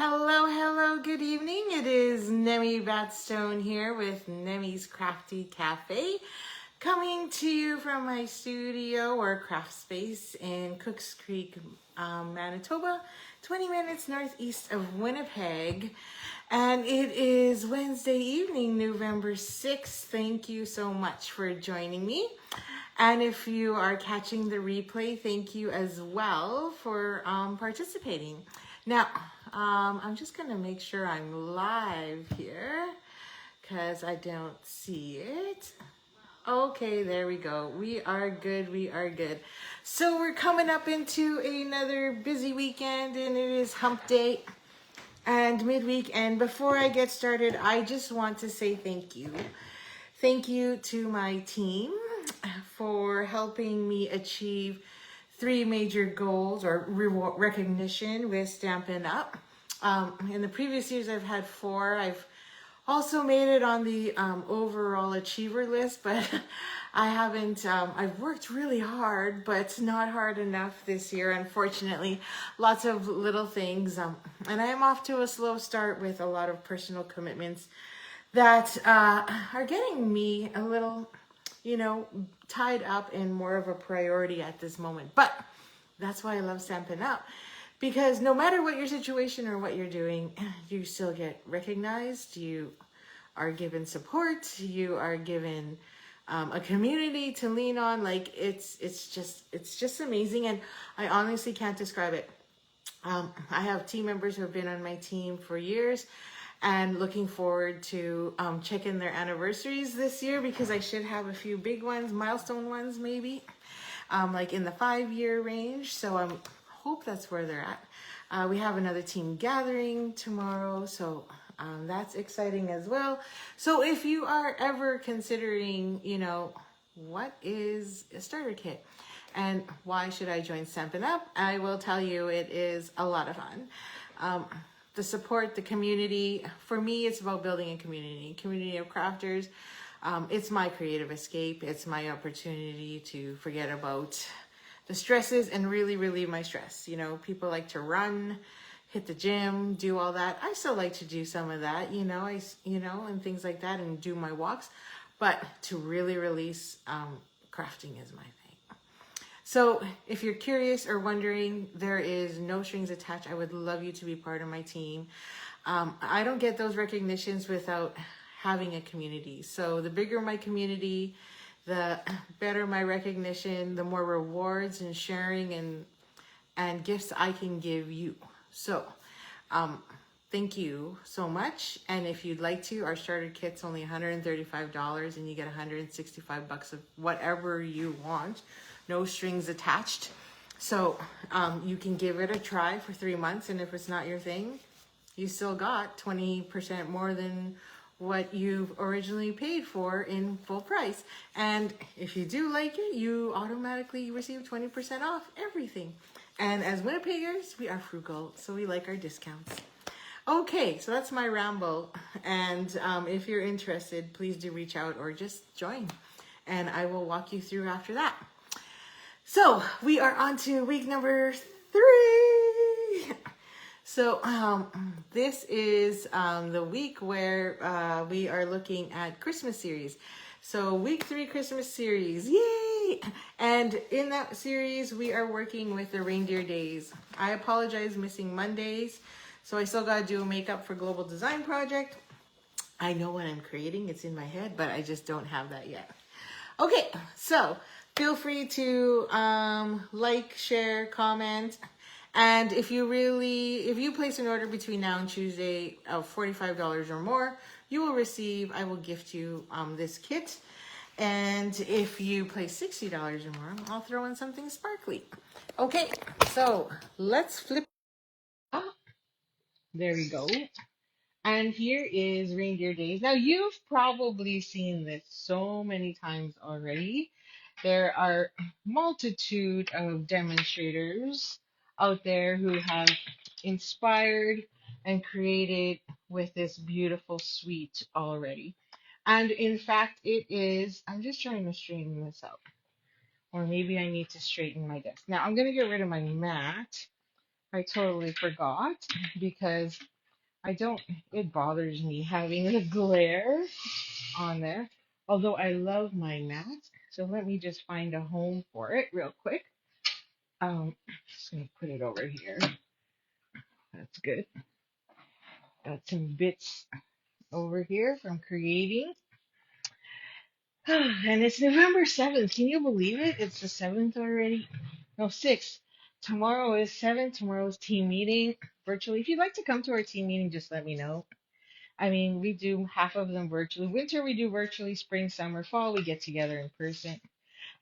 Hello, hello, good evening. It is Nemi Batstone here with Nemi's Crafty Cafe, coming to you from my studio or craft space in Cooks Creek, Manitoba, 20 minutes northeast of Winnipeg. And it is Wednesday evening, November 6th. Thank you so much for joining me. And if you are catching the replay, thank you as well for participating. Now, I'm just going to make sure I'm live here because I don't see it. Okay, there we go. We are good. We are good. So we're coming up into another busy weekend, and it is hump day and midweek. And before I get started, I just want to say thank you. Thank you to my team for helping me achieve 3 major goals or reward recognition with Stampin' Up. In the previous years, I've had 4. I've also made it on the overall achiever list, but I haven't, I've worked really hard, but not hard enough this year, unfortunately. Lots of little things, and I am off to a slow start with a lot of personal commitments that are getting me a little, tied up in more of a priority at this moment. But that's why I love Stampin' Up, because no matter what your situation or what you're doing, you still get recognized, you are given support, you are given a community to lean on. Like it's just amazing, and I honestly can't describe it. I have team members who have been on my team for years, and looking forward to checking their anniversaries this year, because I should have a few big ones, milestone ones maybe, like in the 5-year range. So I hope that's where they're at. We have another team gathering tomorrow, so that's exciting as well. So if you are ever considering, what is a starter kit and why should I join Stampin' Up, I will tell you it is a lot of fun. The support, the community. For me, it's about building a community of crafters. It's my creative escape. It's my opportunity to forget about the stresses and really relieve my stress. People like to run, hit the gym, do all that. I still like to do some of that, and things like that, and do my walks. But to really release, crafting is my thing. So if you're curious or wondering, there is no strings attached. I would love you to be part of my team. I don't get those recognitions without having a community. So the bigger my community, the better my recognition, the more rewards and sharing and gifts I can give you. So thank you so much. And if you'd like to, our starter kit's only $135, and you get $165 of whatever you want. No strings attached. So you can give it a try for 3 months, and if it's not your thing, you still got 20% more than what you've originally paid for in full price. And if you do like it, you automatically receive 20% off everything. And as Winnipeggers, we are frugal, so we like our discounts. Okay, so that's my ramble. And if you're interested, please do reach out or just join, and I will walk you through after that. So we are on to week number 3. So this is the week where we are looking at Christmas series. So week 3 Christmas series, yay! And in that series, we are working with the reindeer days. I apologize missing Mondays. So I still gotta do a makeup for Global Design Project. I know what I'm creating, it's in my head, but I just don't have that yet. Okay, so feel free to like, share, comment. And if you place an order between now and Tuesday of $45 or more, you will receive, I will gift you this kit. And if you place $60 or more, I'll throw in something sparkly. Okay, so let's flip. Ah, there we go. And here is Reindeer Days. Now, you've probably seen this so many times already. There are multitude of demonstrators out there who have inspired and created with this beautiful suite already. And in fact, I'm just trying to straighten this out. Or maybe I need to straighten my desk. Now, I'm going to get rid of my mat. I totally forgot because I don't, it bothers me having the glare on there. Although I love my mask. So let me just find a home for it real quick. Just gonna put it over here. That's good. Got some bits over here from creating. And it's November 7th. Can you believe it? It's the 7th already. No, 6th. Tomorrow is 7th. Tomorrow's team meeting virtually. If you'd like to come to our team meeting, just let me know. I mean, we do half of them virtually. Winter, we do virtually. Spring, summer, fall, we get together in person.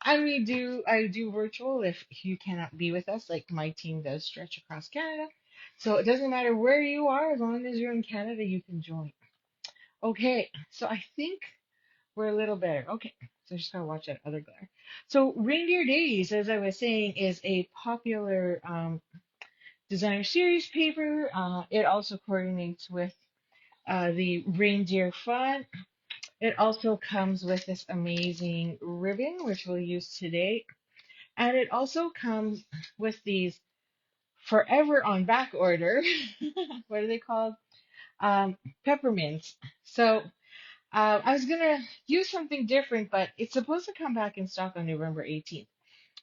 And I do virtual if you cannot be with us, like my team does stretch across Canada. So it doesn't matter where you are, as long as you're in Canada, you can join. Okay, so I think we're a little better. Okay, so I just gotta watch that other glare. So Reindeer Days, as I was saying, is a popular designer series paper. It also coordinates with the Reindeer Fun. It also comes with this amazing ribbon, which we'll use today. And it also comes with these forever on back order. What are they called? Peppermints. So I was gonna use something different, but it's supposed to come back in stock on November 18th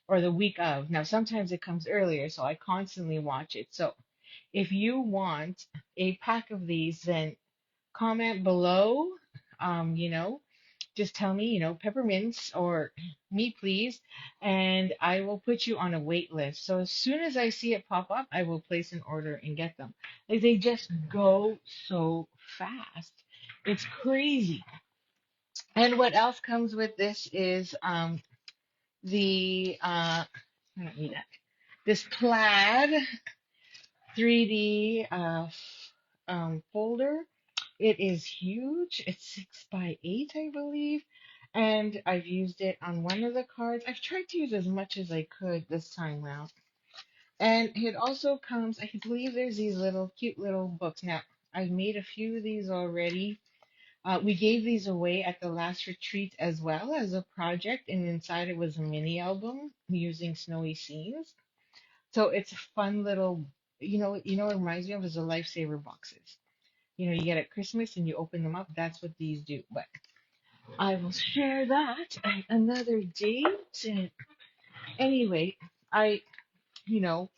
or the week of. Now, sometimes it comes earlier, so I constantly watch it. So if you want a pack of these, then comment below. You know, just tell me, peppermints or me, please, and I will put you on a wait list. So as soon as I see it pop up, I will place an order and get them. Like they just go so fast. It's crazy. And what else comes with this is the I don't need that. This plaid 3D folder. It is huge. It's 6 by 8, I believe. And I've used it on one of the cards. I've tried to use as much as I could this time round. And it also comes, I believe there's these little cute little books. Now, I've made a few of these already. We gave these away at the last retreat as well as a project, and inside it was a mini album using snowy scenes. So it's a fun little, what it reminds me of is the lifesaver boxes. You get at Christmas and you open them up. That's what these do. But I will share that at another date. And anyway, you know,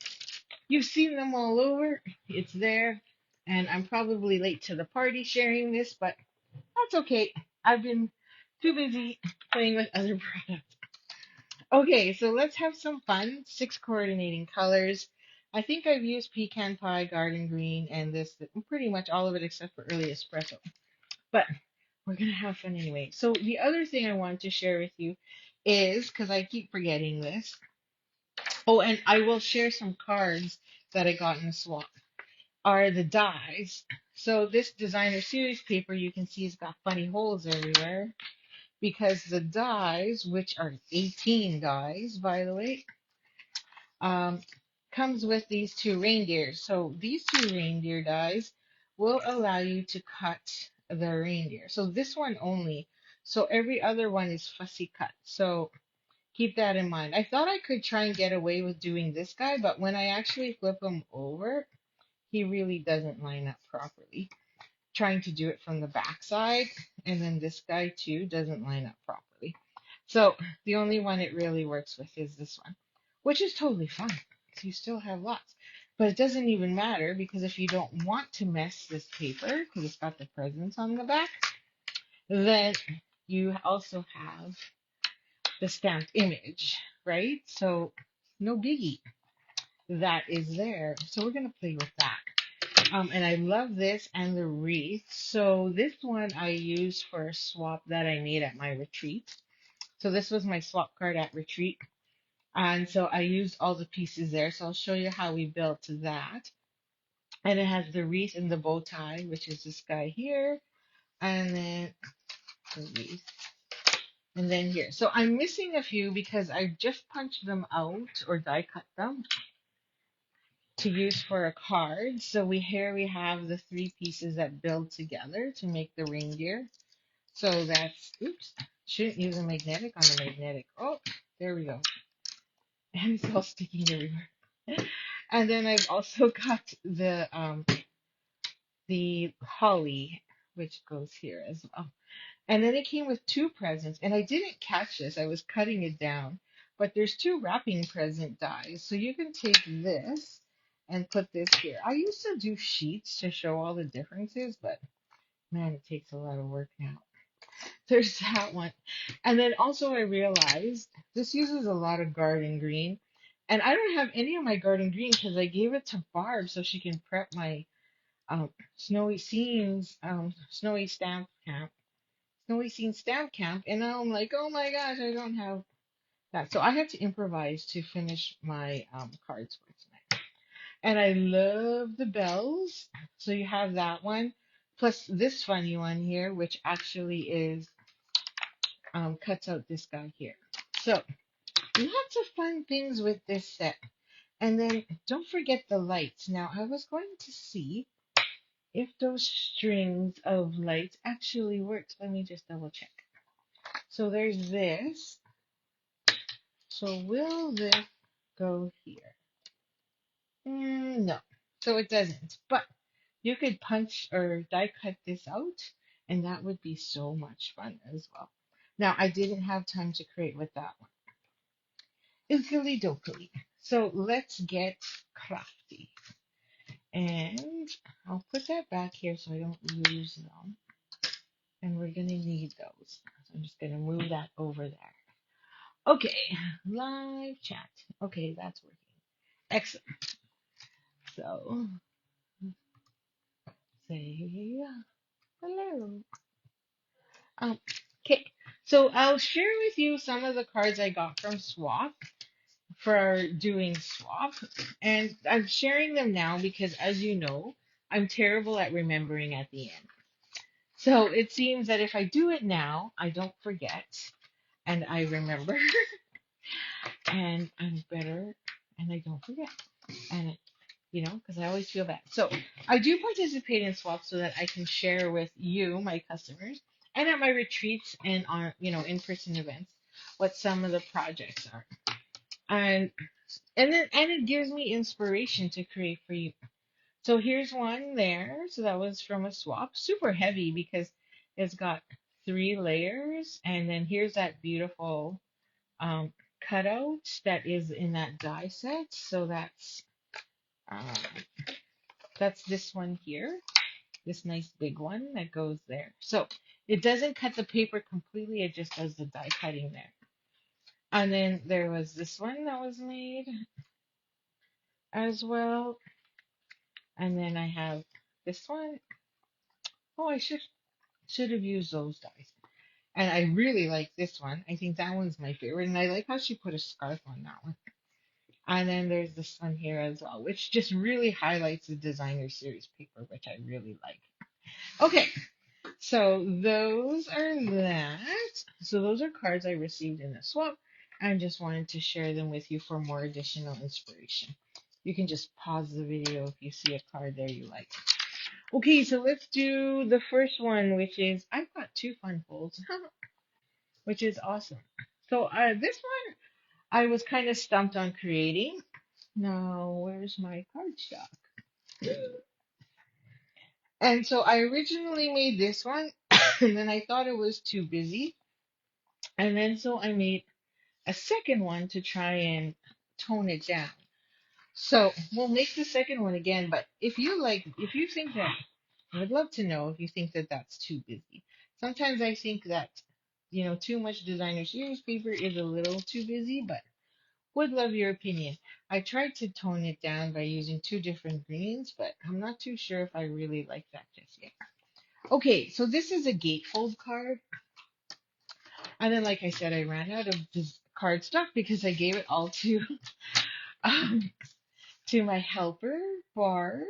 you've seen them all over. It's there. And I'm probably late to the party sharing this, but that's okay. I've been too busy playing with other products. Okay, so let's have some fun. 6 coordinating colors. I think I've used pecan pie, garden green, and this, pretty much all of it except for early espresso. But we're going to have fun anyway. So the other thing I wanted to share with you is, because I keep forgetting this. Oh, and I will share some cards that I got in the swap, are the dies. So this designer series paper, you can see it's got funny holes everywhere because the dies, which are 18 dies, by the way, um, comes with these 2 reindeers. So these 2 reindeer dies will allow you to cut the reindeer. So this one only. So every other one is fussy cut. So keep that in mind. I thought I could try and get away with doing this guy, but when I actually flip him over, he really doesn't line up properly. Trying to do it from the back side, and then this guy too doesn't line up properly. So the only one it really works with is this one, which is totally fine. So you still have lots. But it doesn't even matter because if you don't want to mess this paper, because it's got the presents on the back, then you also have the stamped image, right? So no biggie. That is there. So we're going to play with that. And I love this and the wreath. So this one I used for a swap that I made at my retreat. So this was my swap card at retreat. And so I used all the pieces there. So I'll show you how we built that. And it has the wreath and the bow tie, which is this guy here. And then the wreath. And then here. So I'm missing a few because I just punched them out or die cut them to use for a card. So here we have the 3 pieces that build together to make the reindeer. So that's, oops, shouldn't use a magnetic on the magnetic. Oh, there we go. And it's all sticking everywhere. And then I've also got the holly, which goes here as well. And then it came with two presents, and I didn't catch this. I was cutting it down, but there's two wrapping present dies. So you can take this and put this here. I used to do sheets to show all the differences, but man, it takes a lot of work now. There's that one. And then also I realized this uses a lot of garden green. And I don't have any of my garden green because I gave it to Barb so she can prep my snowy scenes, snowy scene stamp camp. And now I'm like, oh my gosh, I don't have that. So I had to improvise to finish my cards for tonight. And I love the bells. So you have that one. Plus this funny one here, which actually is cuts out this guy here. So lots of fun things with this set. And then don't forget the lights. Now I was going to see if those strings of lights actually works. Let me just double check. So there's this. So will this go here? No. So it doesn't. But you could punch or die cut this out, and that would be so much fun as well. Now I didn't have time to create with that one. Ilkily dokily. So let's get crafty. And I'll put that back here so I don't lose them. And we're going to need those. So I'm just going to move that over there. Okay, live chat. Okay, that's working. Excellent. So say hello. Okay, so I'll share with you some of the cards I got from Swap for doing swap. And I'm sharing them now because, as you know, I'm terrible at remembering at the end. So it seems that if I do it now, I don't forget and I remember and I'm better and I don't forget. And, because I always feel bad. So I do participate in swaps so that I can share with you, my customers, and at my retreats and on, in-person events, what some of the projects are. And it gives me inspiration to create for you. So here's one there. So that was from a swap. Super heavy because it's got 3 layers. And then here's that beautiful um, cutout that is in that die set. So that's this one here. This nice big one that goes there. So it doesn't cut the paper completely. It just does the die cutting there. And then there was this one that was made as well. And then I have this one. Oh, I should have used those dies. And I really like this one. I think that one's my favorite. And I like how she put a scarf on that one. And then there's this one here as well, which just really highlights the designer series paper, which I really like. Okay, so those are that. So those are cards I received in the swap. I just wanted to share them with you for more additional inspiration. You can just pause the video if you see a card there you like. Okay, so let's do the first one, which is I've got 2 fun folds, which is awesome. So this one I was kind of stumped on creating. Now, where's my cardstock? And so I originally made this one, and then I thought it was too busy. And then so I made a second one to try and tone it down. So we'll make the second one again, but if you think that, I would love to know if you think that that's too busy. Sometimes I think that, too much designer series paper is a little too busy, but would love your opinion. I tried to tone it down by using 2 different greens, but I'm not too sure if I really like that just yet. Okay, so this is a gatefold card. And then, like I said, I ran out of this card stock because I gave it all to um, to my helper, Barb.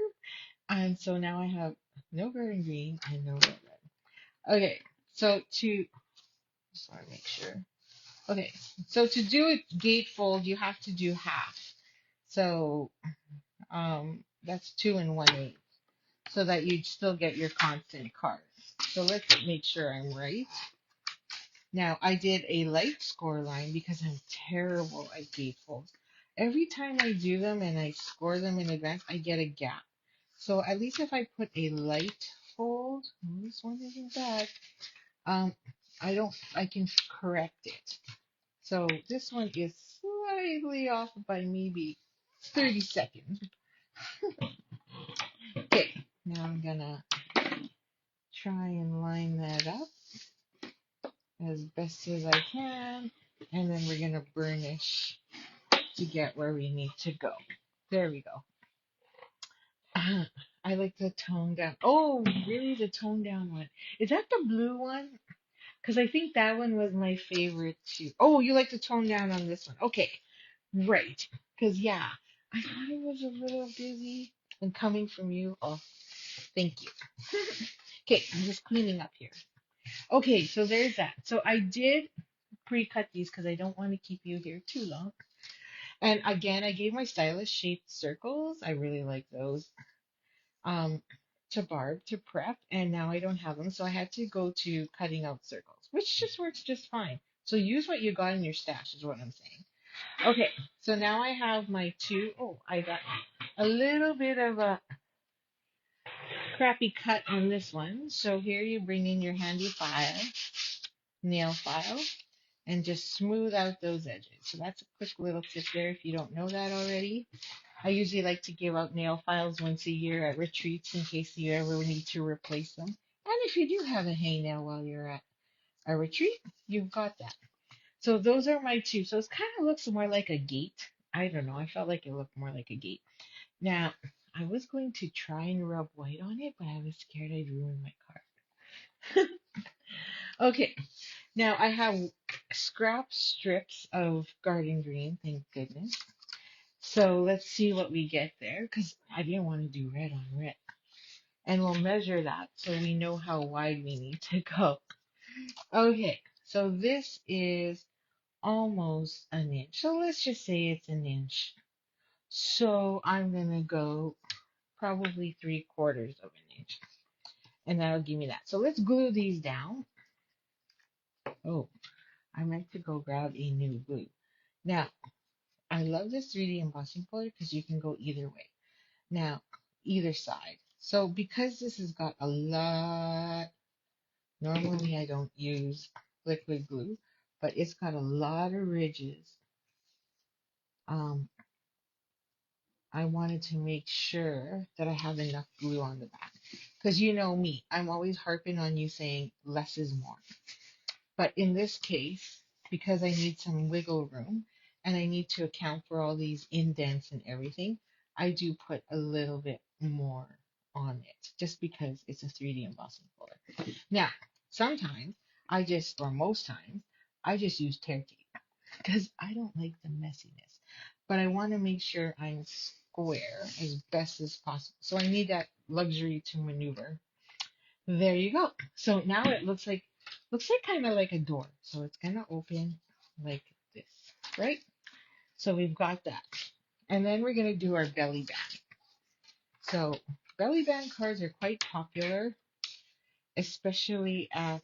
And so now I have no garden green and no red. Okay, so just want to make sure. Okay, so to do a gatefold, you have to do half. So that's 2 and 1/8, so that you still get your constant card. So let's make sure I'm right. Now I did a light score line because I'm terrible at gatefolds. Every time I do them and I score them in advance, I get a gap. So at least if I put a light fold, this one isn't bad. I can correct it. So this one is slightly off by maybe 30 seconds. Okay, now I'm gonna try and line that up as best as I can, and then we're gonna burnish to get where we need to go. There we go. I like the tone down. Oh, really? The tone down one. Is that the blue one? Because I think that one was my favorite too. Oh, you like the tone down on this one. Okay, right. Because, yeah, I thought it was a little busy. And coming from you, oh, thank you. Okay, I'm just cleaning up here. Okay, so there's that. So I did pre-cut these because I don't want to keep you here too long. And again, I gave my stylist shaped circles. I really like those. Um, to Barb to prep, and now I don't have them, so I had to go to cutting out circles, which just works just fine. So use what you got in your stash, is what I'm saying. Okay, so now I have my two. Oh, I got a little bit of a crappy cut on this one. So here you bring in your handy file, nail file, and just smooth out those edges. So that's a quick little tip there if you don't know that already. I usually like to give out nail files once a year at retreats in case you ever need to replace them. And if you do have a hangnail while you're at a retreat, you've got that. So those are my two. So it kind of looks more like a gate. I don't know. I felt like it looked more like a gate. Now, I was going to try and rub white on it, but I was scared I'd ruin my card. Okay, now I have scrap strips of garden green, thank goodness. So let's see what we get there, because I didn't want to do red on red. And we'll measure that so we know how wide we need to go. Okay, so this is almost an inch. So let's just say it's an inch. So I'm going to go probably 3/4 of an inch. And that'll give me that. So let's glue these down. Oh, I meant to go grab a new glue. Now, I love this 3D embossing folder because you can go either way. Now, either side. So because this has got a lot, normally I don't use liquid glue, but it's got a lot of ridges. Um, I wanted to make sure that I have enough glue on the back. Because you know me, I'm always harping on you saying less is more. But in this case, because I need some wiggle room and I need to account for all these indents and everything, I do put a little bit more on it just because it's a 3D embossing folder. Now, sometimes or most times, I just use tear tape because I don't like the messiness. But I want to make sure I'm square as best as possible. So I need that luxury to maneuver. There you go. So now it looks like kind of like a door. So it's gonna open like this, right? So we've got that. And then we're gonna do our belly band. So belly band cards are quite popular, especially at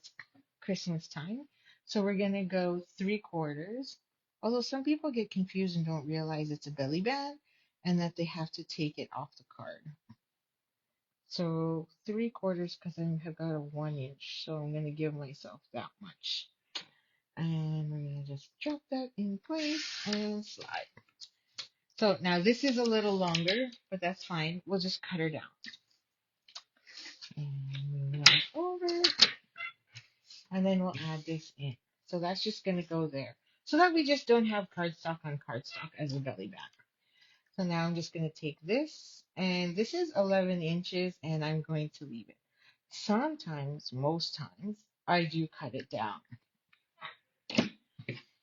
Christmas time. So we're gonna go 3/4. Although some people get confused and don't realize it's a belly band and that they have to take it off the card. So 3/4 because I have got a 1 inch, so I'm gonna give myself that much. And we're gonna just drop that in place and slide. So now this is a little longer, but that's fine. We'll just cut her down. And move that over. And then we'll add this in. So that's just gonna go there. So that we just don't have cardstock on cardstock as a belly band. So now I'm just gonna take this, and this is 11 inches, and I'm going to leave it. Sometimes, most times, I do cut it down.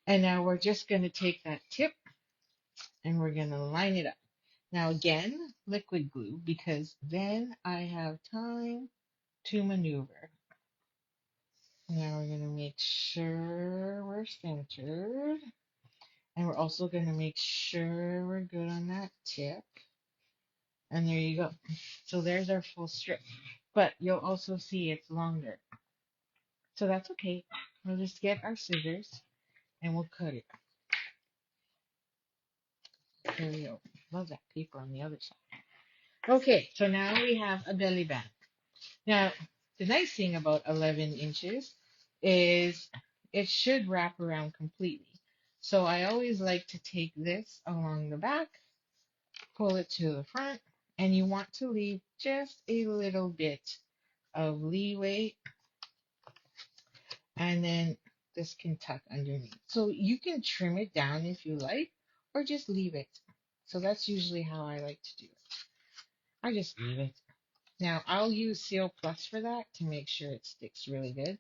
And now we're just going to take that tip and we're going to line it up. Now again, liquid glue, because then I have time to maneuver. Now we're going to make sure we're centered. And we're also going to make sure we're good on that tip. And there you go. So there's our full strip. But you'll also see it's longer. So that's okay. We'll just get our scissors and we'll cut it. There we go. Love that paper on the other side. Okay, so now we have a belly band. Now, the nice thing about 11 inches is it should wrap around completely. So I always like to take this along the back, pull it to the front, and you want to leave just a little bit of leeway, and then this can tuck underneath. So you can trim it down if you like, or just leave it. So that's usually how I like to do it. I just leave it. Now I'll use Seal Plus for that to make sure it sticks really good.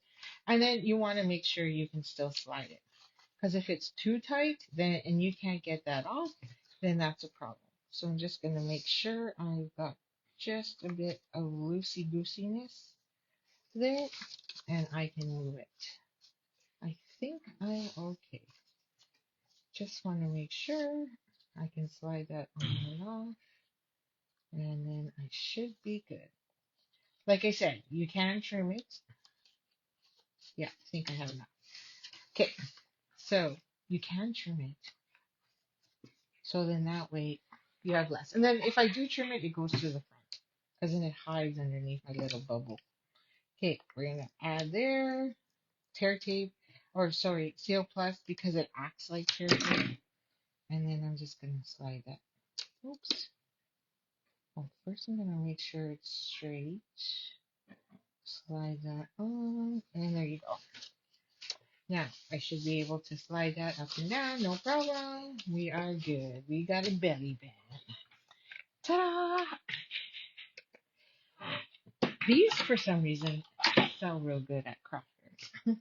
And then you want to make sure you can still slide it. Because if it's too tight, then and you can't get that off, then that's a problem. So I'm just going to make sure I've got just a bit of loosey goosiness there, and I can move it. I think I'm okay. Just want to make sure I can slide that on and off, and then I should be good. Like I said, you can trim it. Yeah, I think I have enough. Okay, so you can trim it. So then that way you have less. And then if I do trim it, it goes to the front. Because then it hides underneath my little bubble. Okay, we're going to add there tear tape. Or sorry, Seal Plus because it acts like tear tape. And then I'm just going to slide that. Oops. Oh, first I'm going to make sure it's straight. Slide that on. And there you go. Now, I should be able to slide that up and down, no problem. We are good. We got a belly band. Ta-da! These, for some reason, sell real good at craft fairs.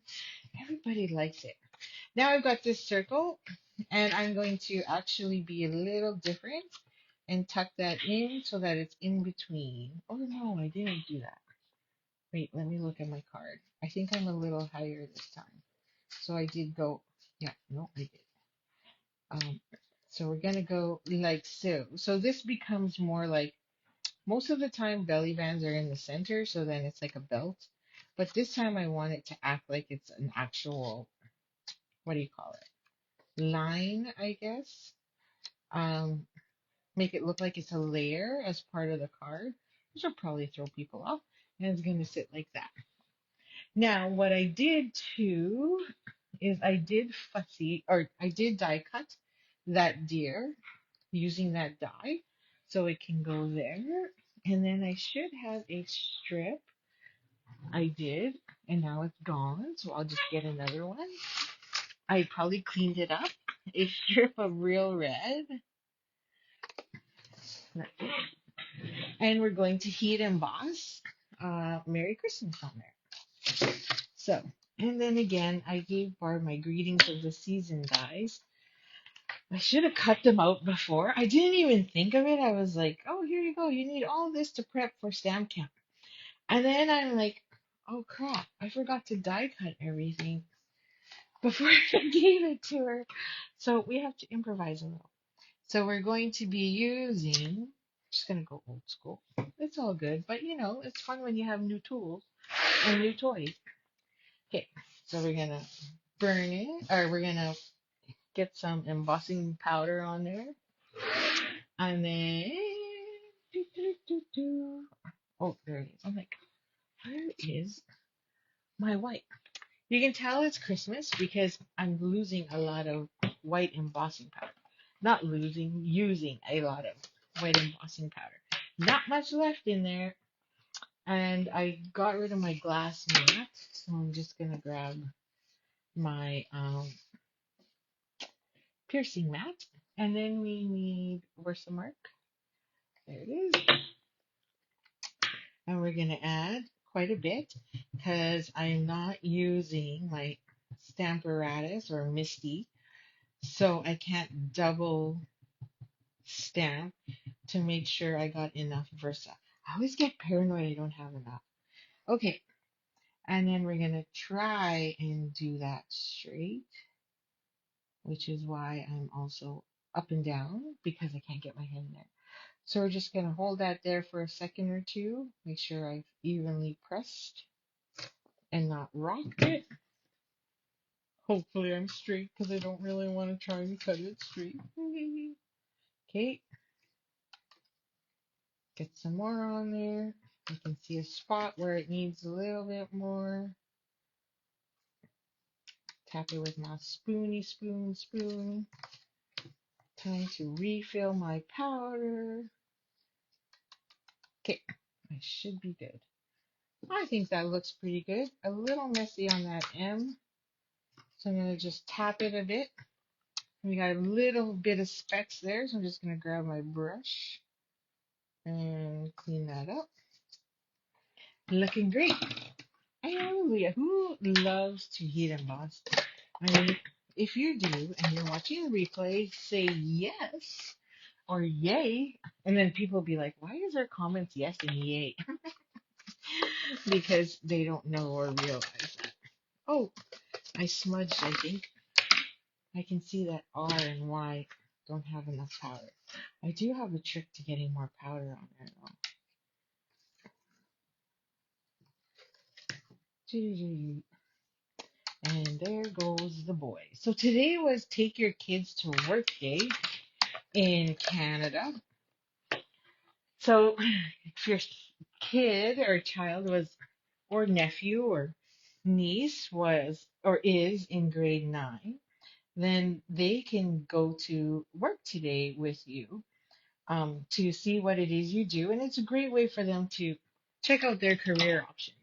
Everybody likes it. Now I've got this circle, and I'm going to actually be a little different and tuck that in so that it's in between. Oh no, I didn't do that. Wait, let me look at my card. I think I'm a little higher this time. So I did go, yeah, no, I did. So we're gonna go like so. So this becomes more like most of the time belly bands are in the center, so then it's like a belt. But this time I want it to act like it's an actual, what do you call it? Line, I guess. Um, Make it look like it's a layer as part of the card, which will probably throw people off. And it's gonna sit like that. Now, what I did too is I did fussy, or I did die cut that deer using that die so it can go there. And then I should have a strip. I did, and now it's gone, so I'll just get another one. I probably cleaned it up. A strip of real red. And we're going to heat emboss Merry Christmas on there. So, and then again, I gave Barb my greetings of the season dies. I should have cut them out before. I didn't even think of it. I was like, oh, here you go. You need all this to prep for stamp camp. And then I'm like, oh crap, I forgot to die cut everything before I gave it to her. So we have to improvise a little. So we're going to be using, just going to go old school. It's all good, but you know, it's fun when you have new tools and new toys. Okay, so we're going to burn it, or we're going to get some embossing powder on there. And then, oh, there it is. I'm like, where is my white? You can tell it's Christmas because I'm losing a lot of white embossing powder. Not losing, using a lot of white embossing powder. Not much left in there. And I got rid of my glass mat. So I'm just going to grab my piercing mat. And then we need Versamark. There it is. And we're going to add quite a bit because I'm not using my Stamparatus or Misty. So I can't double stamp to make sure I got enough Versa. I always get paranoid I don't have enough. Okay, and then we're going to try and do that straight, which is why I'm also up and down because I can't get my hand there. So we're just going to hold that there for a second or two, make sure I've evenly pressed and not rocked it. Hopefully I'm straight because I don't really want to try and cut it straight. Okay. Get some more on there. I can see a spot where it needs a little bit more. Tap it with my spoon. Time to refill my powder. Okay, I should be good. I think that looks pretty good. A little messy on that M. So I'm going to just tap it a bit. We got a little bit of specks there, so I'm just going to grab my brush and clean that up. Looking great. Hallelujah. Who loves to heat emboss? I mean, if you do and you're watching the replay, say yes or yay. And then people will be like, why is there comments yes and yay? Because they don't know or realize that. Oh, I smudged, I think. I can see that R and Y don't have enough powder. I do have a trick to getting more powder on there, though. And there goes the boy. So today was Take Your Kids to Work Day in Canada. So if your kid or child was, or nephew or niece was, or is in grade 9, then they can go to work today with you to see what it is you do. And it's a great way for them to check out their career options.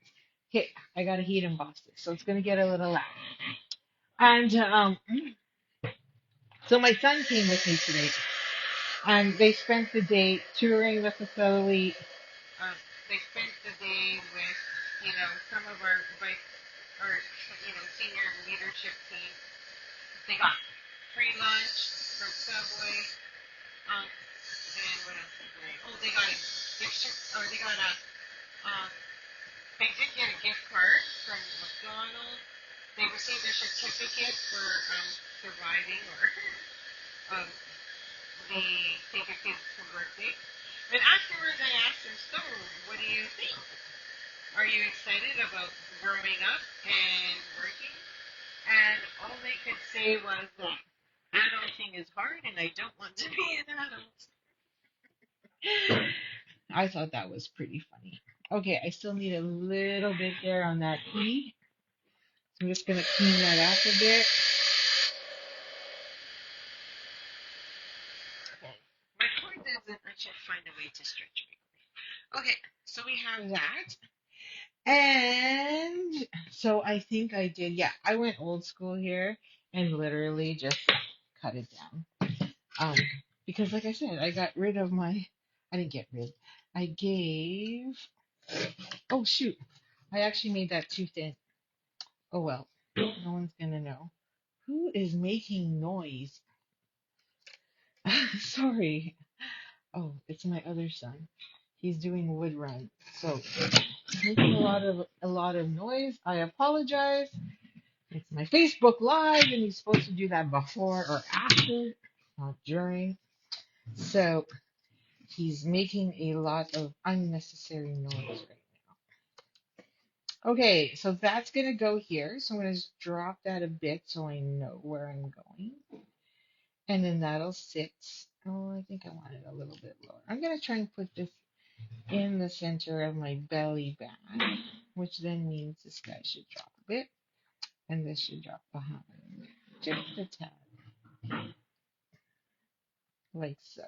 Okay, I got to heat emboss this, so it's going to get a little loud. And so my son came with me today, and they spent the day touring the facility. They spent the day with, some of our senior leadership team. They got free lunch from Subway. And what else did they? Oh, they got a they did get a gift card from McDonald's. They received a certificate for surviving or the Take Your Kids to Work Day. And afterwards, I asked them, so, what do you think? Are you excited about growing up and working? And all they could say was that adulting is hard and I don't want to be an adult. I thought that was pretty funny. Okay, I still need a little bit there on that E. So I'm just going to clean that up a bit. Okay. My cord doesn't, I should find a way to stretch it. Okay, so we have that. And so I think I did, yeah, I went old school here and literally just cut it down. Because like I said, I got rid of I didn't get rid. I gave, oh shoot, I actually made that too thin. Oh well, no one's gonna know. Who is making noise? Sorry. Oh, it's my other son. He's doing wood run. So making a lot of noise. I apologize. It's my Facebook Live, and he's supposed to do that before or after, not during. So he's making a lot of unnecessary noise right now. Okay, so that's gonna go here. So I'm gonna just drop that a bit so I know where I'm going. And then that'll sit. Oh, I think I want it a little bit lower. I'm gonna try and put this in the center of my belly band, which then means this guy should drop a bit, and this should drop behind. Just a tad. Like so.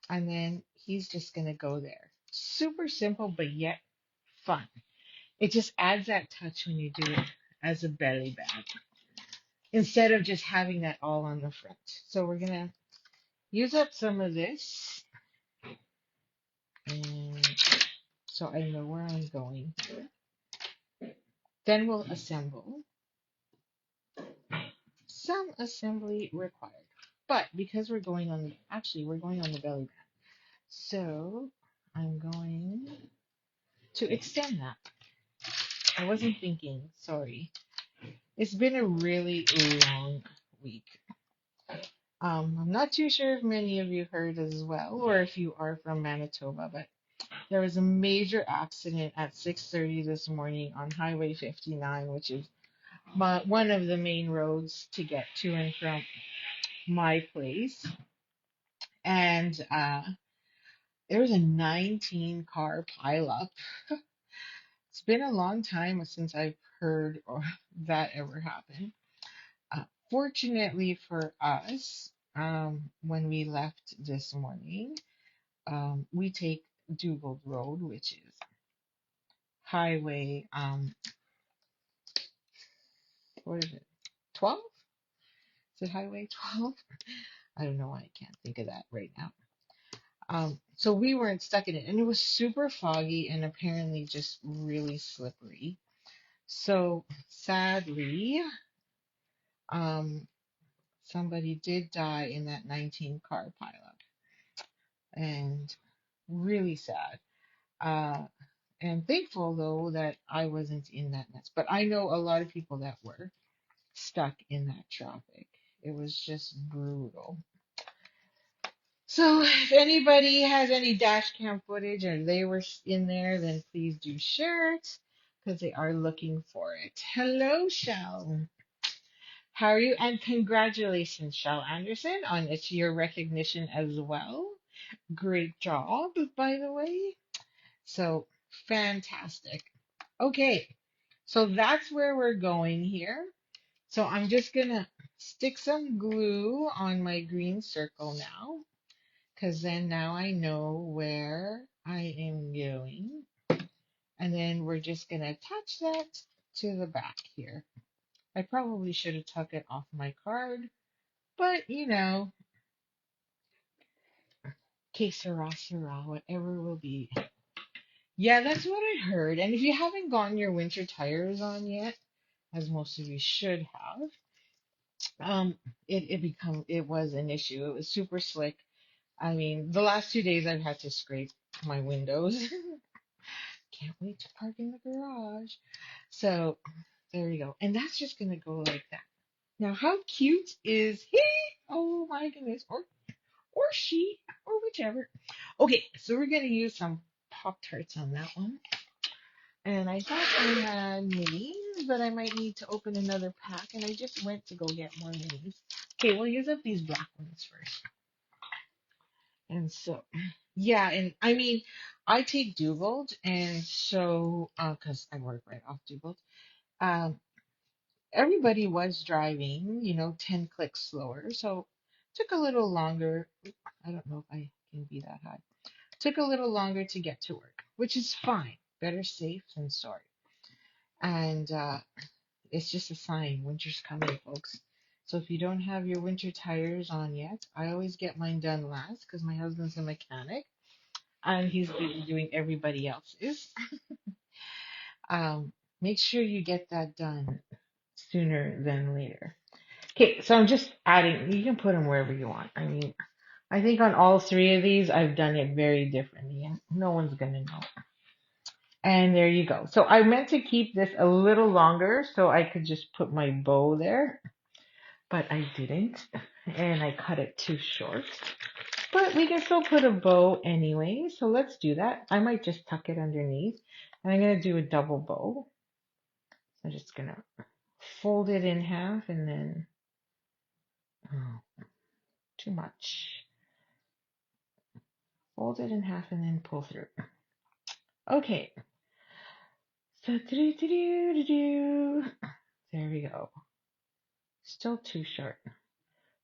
And then he's just going to go there. Super simple, but yet fun. It just adds that touch when you do it as a belly band instead of just having that all on the front. So we're going to use up some of this. And so I know where I'm going. Then we'll assemble. Some assembly required. But because we're going on, we're going on the belly band. So I'm going to extend that. I wasn't thinking, sorry. It's been a really long week. I'm not too sure if many of you heard as well, or if you are from Manitoba, but there was a major accident at 6:30 this morning on Highway 59, which is one of the main roads to get to and from my place. And there was a 19 car pileup. It's been a long time since I've heard or that ever happen. Fortunately for us, when we left this morning, we take Dugald Road, which is highway, what is it, 12? Is it highway 12? I don't know why I can't think of that right now. So we weren't stuck in it, and it was super foggy and apparently just really slippery. So sadly, um, somebody did die in that 19 car pileup, and really sad. Uh, and thankful though that I wasn't in that mess. But I know a lot of people that were stuck in that traffic. It was just brutal. So if anybody has any dash cam footage and they were in there, then please do share it because they are looking for it. Hello, Shell. How are you? And congratulations, Shell Anderson, on it's your recognition as well. Great job, by the way. So fantastic. Okay, so that's where we're going here. So I'm just gonna stick some glue on my green circle now, because then now I know where I am going. And then we're just gonna attach that to the back here. I probably should have tucked it off my card, but you know, que sera, sera, whatever will be. Yeah, that's what I heard. And if you haven't gotten your winter tires on yet, as most of you should have, um, it was an issue. It was super slick. I mean, the last 2 days I've had to scrape my windows. Can't wait to park in the garage. So there you go. And that's just gonna go like that. Now, how cute is he? Oh my goodness, or she, or whichever. Okay, so we're gonna use some Pop Tarts on that one. And I thought I had minis, but I might need to open another pack. And I just went to go get more minis. Okay, we'll use up these black ones first. And so, yeah, and I mean, I take Dugald, and so, because I work right off Dugald, um, everybody was driving, 10 clicks slower. So, took a little longer. I don't know if I can be that high. Took a little longer to get to work, which is fine. Better safe than sorry. And it's just a sign winter's coming, folks. So if you don't have your winter tires on yet, I always get mine done last because my husband's a mechanic and he's busy doing everybody else's. Um, Make sure you get that done sooner than later. Okay, so I'm just adding, you can put them wherever you want. I mean, I think on all three of these, I've done it very differently and no one's going to know. And there you go. So I meant to keep this a little longer so I could just put my bow there, but I didn't. And I cut it too short. But we can still put a bow anyway, so let's do that. I might just tuck it underneath. And I'm going to do a double bow. I'm just going to fold it in half and then, oh, too much. Fold it in half and then pull through. Okay. So, there we go. Still too short.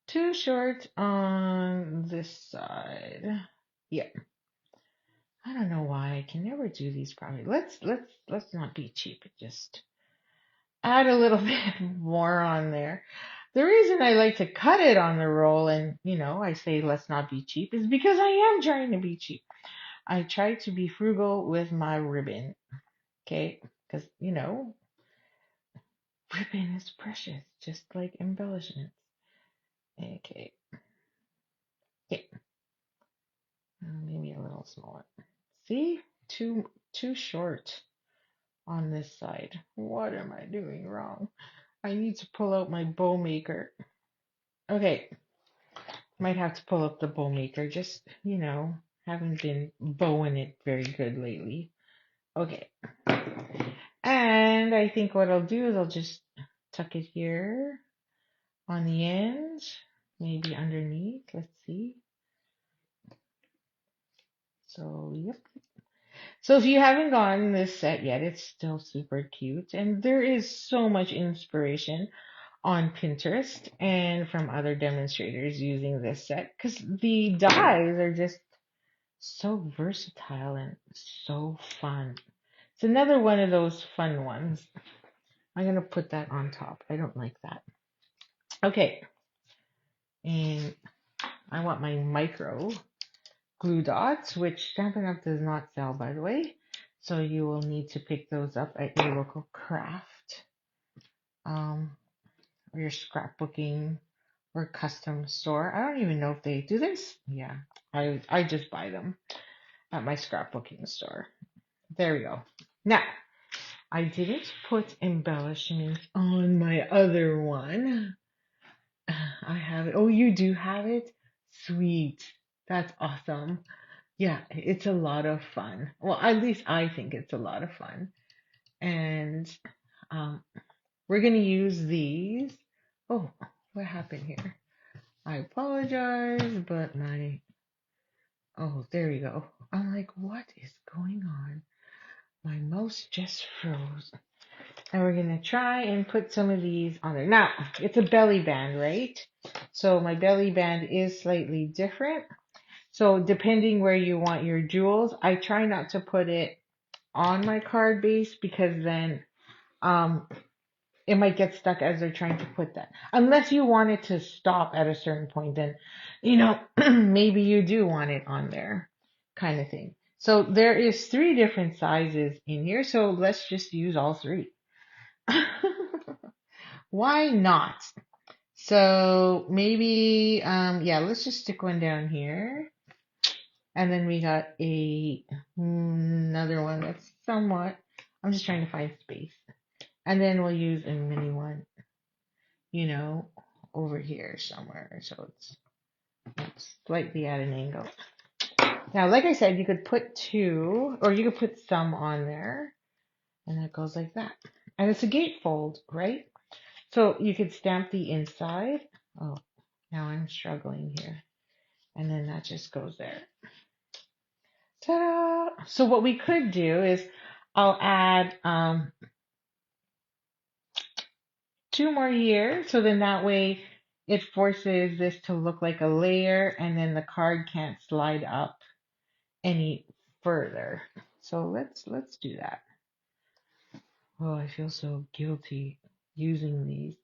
Too short on this side. Yeah. I don't know why I can never do these properly. Let's not be cheap. Just add a little bit more on there. The reason I like to cut it on the roll and, I say let's not be cheap is because I am trying to be cheap. I try to be frugal with my ribbon. Okay? Because, ribbon is precious, just like embellishments. Okay. Okay. Maybe a little smaller. See? Too short on this side. What am I doing wrong? I need to pull out my bow maker. Okay. Might have to pull up the bow maker. Just, haven't been bowing it very good lately. Okay. And I think what I'll do is I'll just tuck it here on the end, maybe underneath. Let's see. So, yep. So if you haven't gotten this set yet, it's still super cute. And there is so much inspiration on Pinterest and from other demonstrators using this set because the dies are just so versatile and so fun. It's another one of those fun ones. I'm going to put that on top. I don't like that. Okay. And I want my micro glue dots, which Stampin' Up! Does not sell, by the way. So you will need to pick those up at your local craft, or your scrapbooking or custom store. I don't even know if they do this. Yeah, I just buy them at my scrapbooking store. There we go. Now, I didn't put embellishments on my other one. I have it. Oh, you do have it? Sweet. That's awesome. Yeah, it's a lot of fun. Well, at least I think it's a lot of fun. And um, we're going to use these. Oh, what happened here? I apologize, but oh, there we go. I'm like, what is going on? My mouse just froze. And we're going to try and put some of these on there. Now, it's a belly band, right? So my belly band is slightly different. So depending where you want your jewels, I try not to put it on my card base because then um, it might get stuck as they're trying to put that. Unless you want it to stop at a certain point, then, maybe you do want it on there kind of thing. So there is 3 different sizes in here. So let's just use all 3. Why not? So maybe, yeah, let's just stick one down here. And then we got another one that's somewhat, I'm just trying to find space. And then we'll use a mini one, over here somewhere. So it's slightly at an angle. Now, like I said, you could put 2, or you could put some on there. And that goes like that. And it's a gatefold, right? So you could stamp the inside. Oh, now I'm struggling here. And then that just goes there. Ta-da! So what we could do is I'll add 2 more here. So then that way it forces this to look like a layer and then the card can't slide up any further. So let's do that. Oh, I feel so guilty using these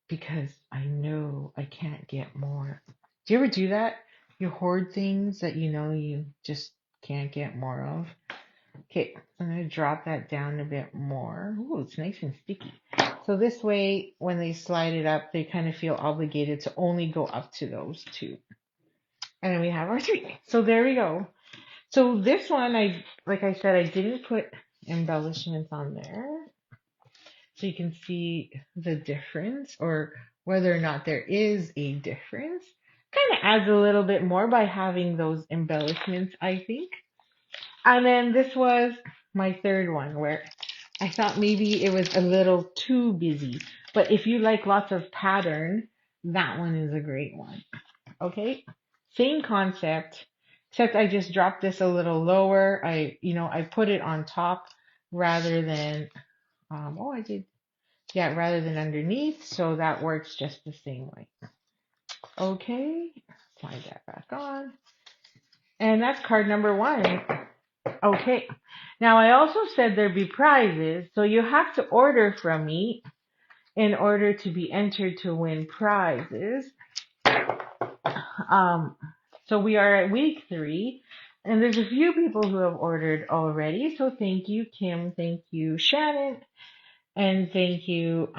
because I know I can't get more. Do you ever do that? You hoard things that you just can't get more of. Okay, I'm going to drop that down a bit more. Ooh, it's nice and sticky. So this way, when they slide it up, they kind of feel obligated to only go up to those 2. And then we have our 3. So there we go. So this one, like I said, I didn't put embellishments on there. So you can see the difference or whether or not there is a difference. Kind of adds a little bit more by having those embellishments, I think. And then this was my third one where I thought maybe it was a little too busy. But if you like lots of pattern, that one is a great one. Okay? Same concept, except I just dropped this a little lower. I put it on top rather than, rather than underneath. So that works just the same way. Okay, slide that back on. And that's card number 1. Okay, now I also said there'd be prizes, so you have to order from me in order to be entered to win prizes. So we are at week 3, and there's a few people who have ordered already. So thank you, Kim. Thank you, Shannon, and thank you,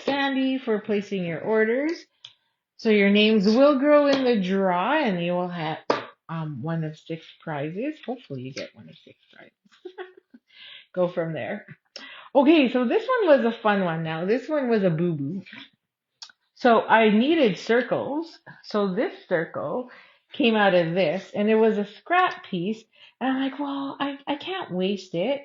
Sandy, for placing your orders. So your names will grow in the draw, and you will have one of 6 prizes. Hopefully you get one of 6 prizes. Go from there. Okay, so this one was a fun one now. This one was a boo-boo. So I needed circles. So this circle came out of this, and it was a scrap piece. And I'm like, well, I can't waste it.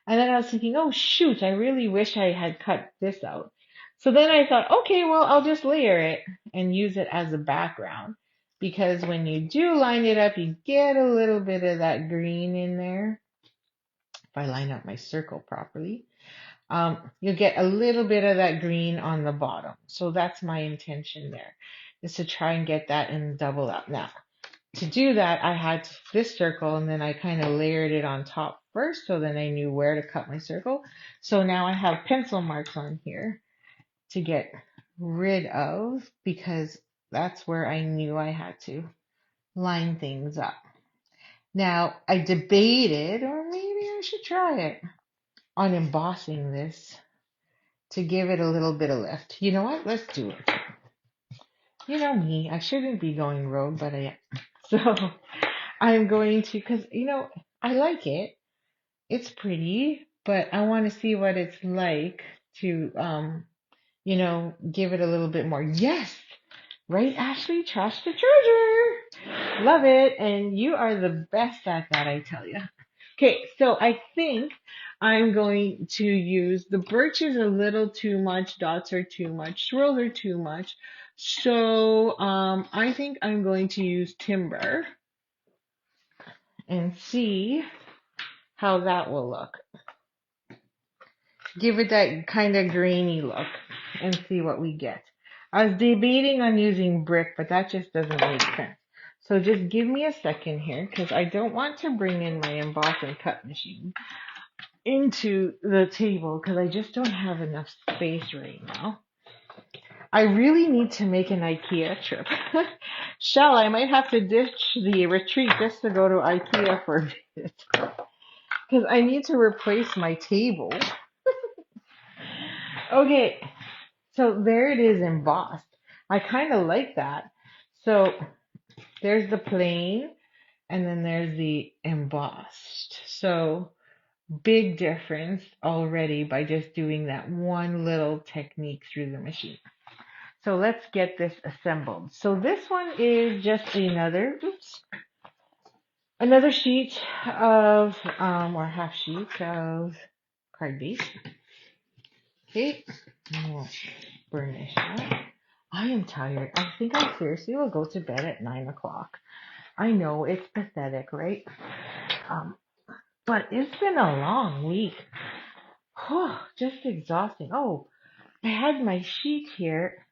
And then I was thinking, oh, shoot, I really wish I had cut this out. So then I thought, okay, well, I'll just layer it and use it as a background. because when you do line it up, you get a little bit of that green in there. If I line up my circle properly, you'll get a little bit of that green on the bottom. So that's my intention there, is to try and get that and double up. Now, to do that, I had this circle and then I kind of layered it on top first, so then I knew where to cut my circle. So now I have pencil marks on here to get rid of, because that's where I knew I had to line things up. Now, I debated, or maybe I should try it, on embossing this to give it a little bit of lift. You know what? Let's do it. You know me, I shouldn't be going rogue, but I am. So I'm going to, because, I like it. It's pretty, but I want to see what it's like to, give it a little bit more. Yes! Right, Ashley? Trash the treasure! Love it. And you are the best at that, I tell you. Okay, so I think I'm going to use, the birch is a little too much, dots are too much, swirls are too much. So I think I'm going to use timber and see how that will look. Give it that kind of grainy look and see what we get. I was debating on using brick, but that just doesn't make sense. So just give me a second here, because I don't want to bring in my emboss and cut machine into the table, because I just don't have enough space right now. I really need to make an IKEA trip. Shall I might have to ditch the retreat just to go to IKEA for a visit, because I need to replace my table. Okay, so there it is embossed. I kind of like that. So there's the plain, and then there's the embossed. So big difference already by just doing that one little technique through the machine. So let's get this assembled. So this one is just another sheet of, or half sheet of card base. Okay, we'll burnish that. I am tired. I think I seriously will go to bed at 9 o'clock. I know it's pathetic, right? But it's been a long week. Just exhausting. Oh, I had my sheet here.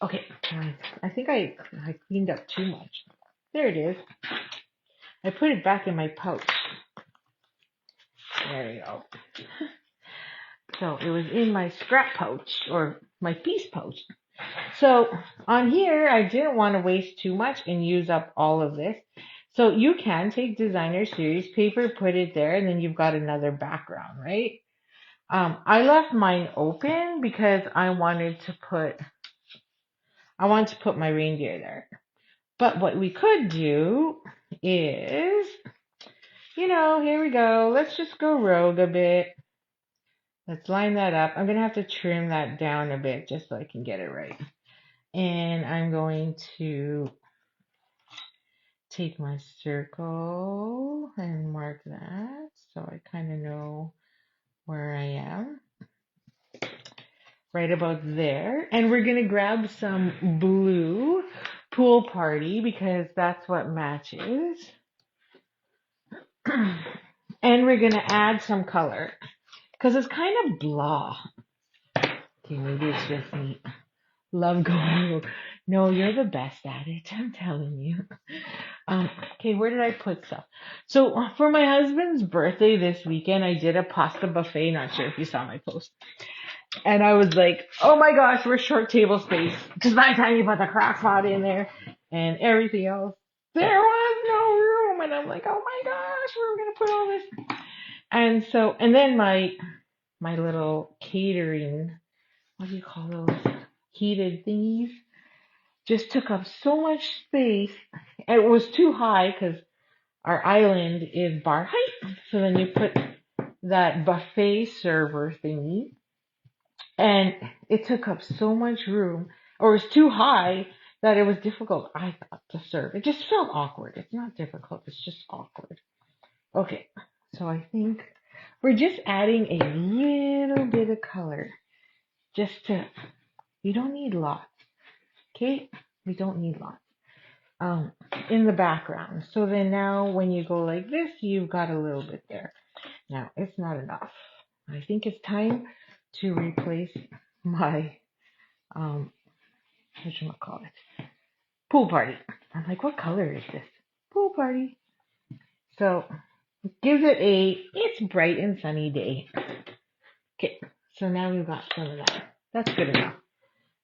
Okay, I think I cleaned up too much. There it is. I put it back in my pouch. There we go. So it was in my scrap pouch, or my piece pouch. So on here, I didn't want to waste too much and use up all of this. So you can take designer series paper, put it there, and then you've got another background, right? I left mine open because I wanted to put my reindeer there. But what we could do is, here we go. Let's just go rogue a bit. Let's line that up. I'm going to have to trim that down a bit just so I can get it right. And I'm going to take my circle and mark that so I kind of know where I am. Right about there. And we're going to grab some blue Pool Party because that's what matches. And we're going to add some color because it's kind of blah. Okay, maybe it's just me. Love going. No, you're the best at it. I'm telling you. Okay, where did I put stuff? So for my husband's birthday this weekend, I did a pasta buffet. Not sure if you saw my post. And I was like, oh my gosh, we're short table space. Because by the time you put the crock pot in there and everything else, there was no room. And I'm like, oh my gosh, where are we going to put all this? And then my little catering, what do you call those? Heated thingies, just took up so much space. It was too high because our island is bar height. So then you put that buffet server thingy, and it took up so much room, or it was too high that it was difficult, I thought, to serve. It just felt awkward. It's not difficult, it's just awkward. Okay, so I think we're just adding a little bit of color. You don't need lots. Okay, we don't need lots. um, in the background. So then now when you go like this, you've got a little bit there. Now it's not enough. I think it's time to replace my, whatchamacallit, pool party. I'm like, what color is this? Pool party. So gives it it's bright and sunny day. Okay, so now we've got some of that. That's good enough.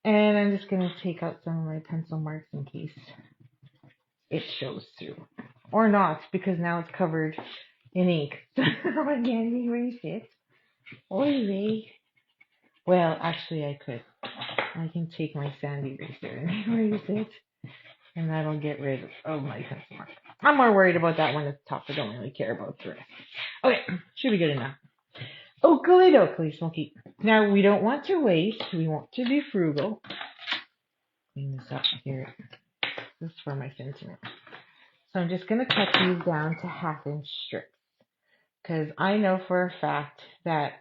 And I'm just going to take out some of my pencil marks in case it shows through. Or not, because now it's covered in ink. So I can't erase it. Oy Well, actually I could. I can take my sand eraser and erase it. And that'll get rid of my pencil mark. I'm more worried about that one at the top. I don't really care about the rest. Okay, should be good enough. Oakley dokley, Smoky. Now, we don't want to waste. We want to be frugal. Clean this up here. This is for my sentiment. So I'm just going to cut these down to 1/2-inch strips. Because I know for a fact that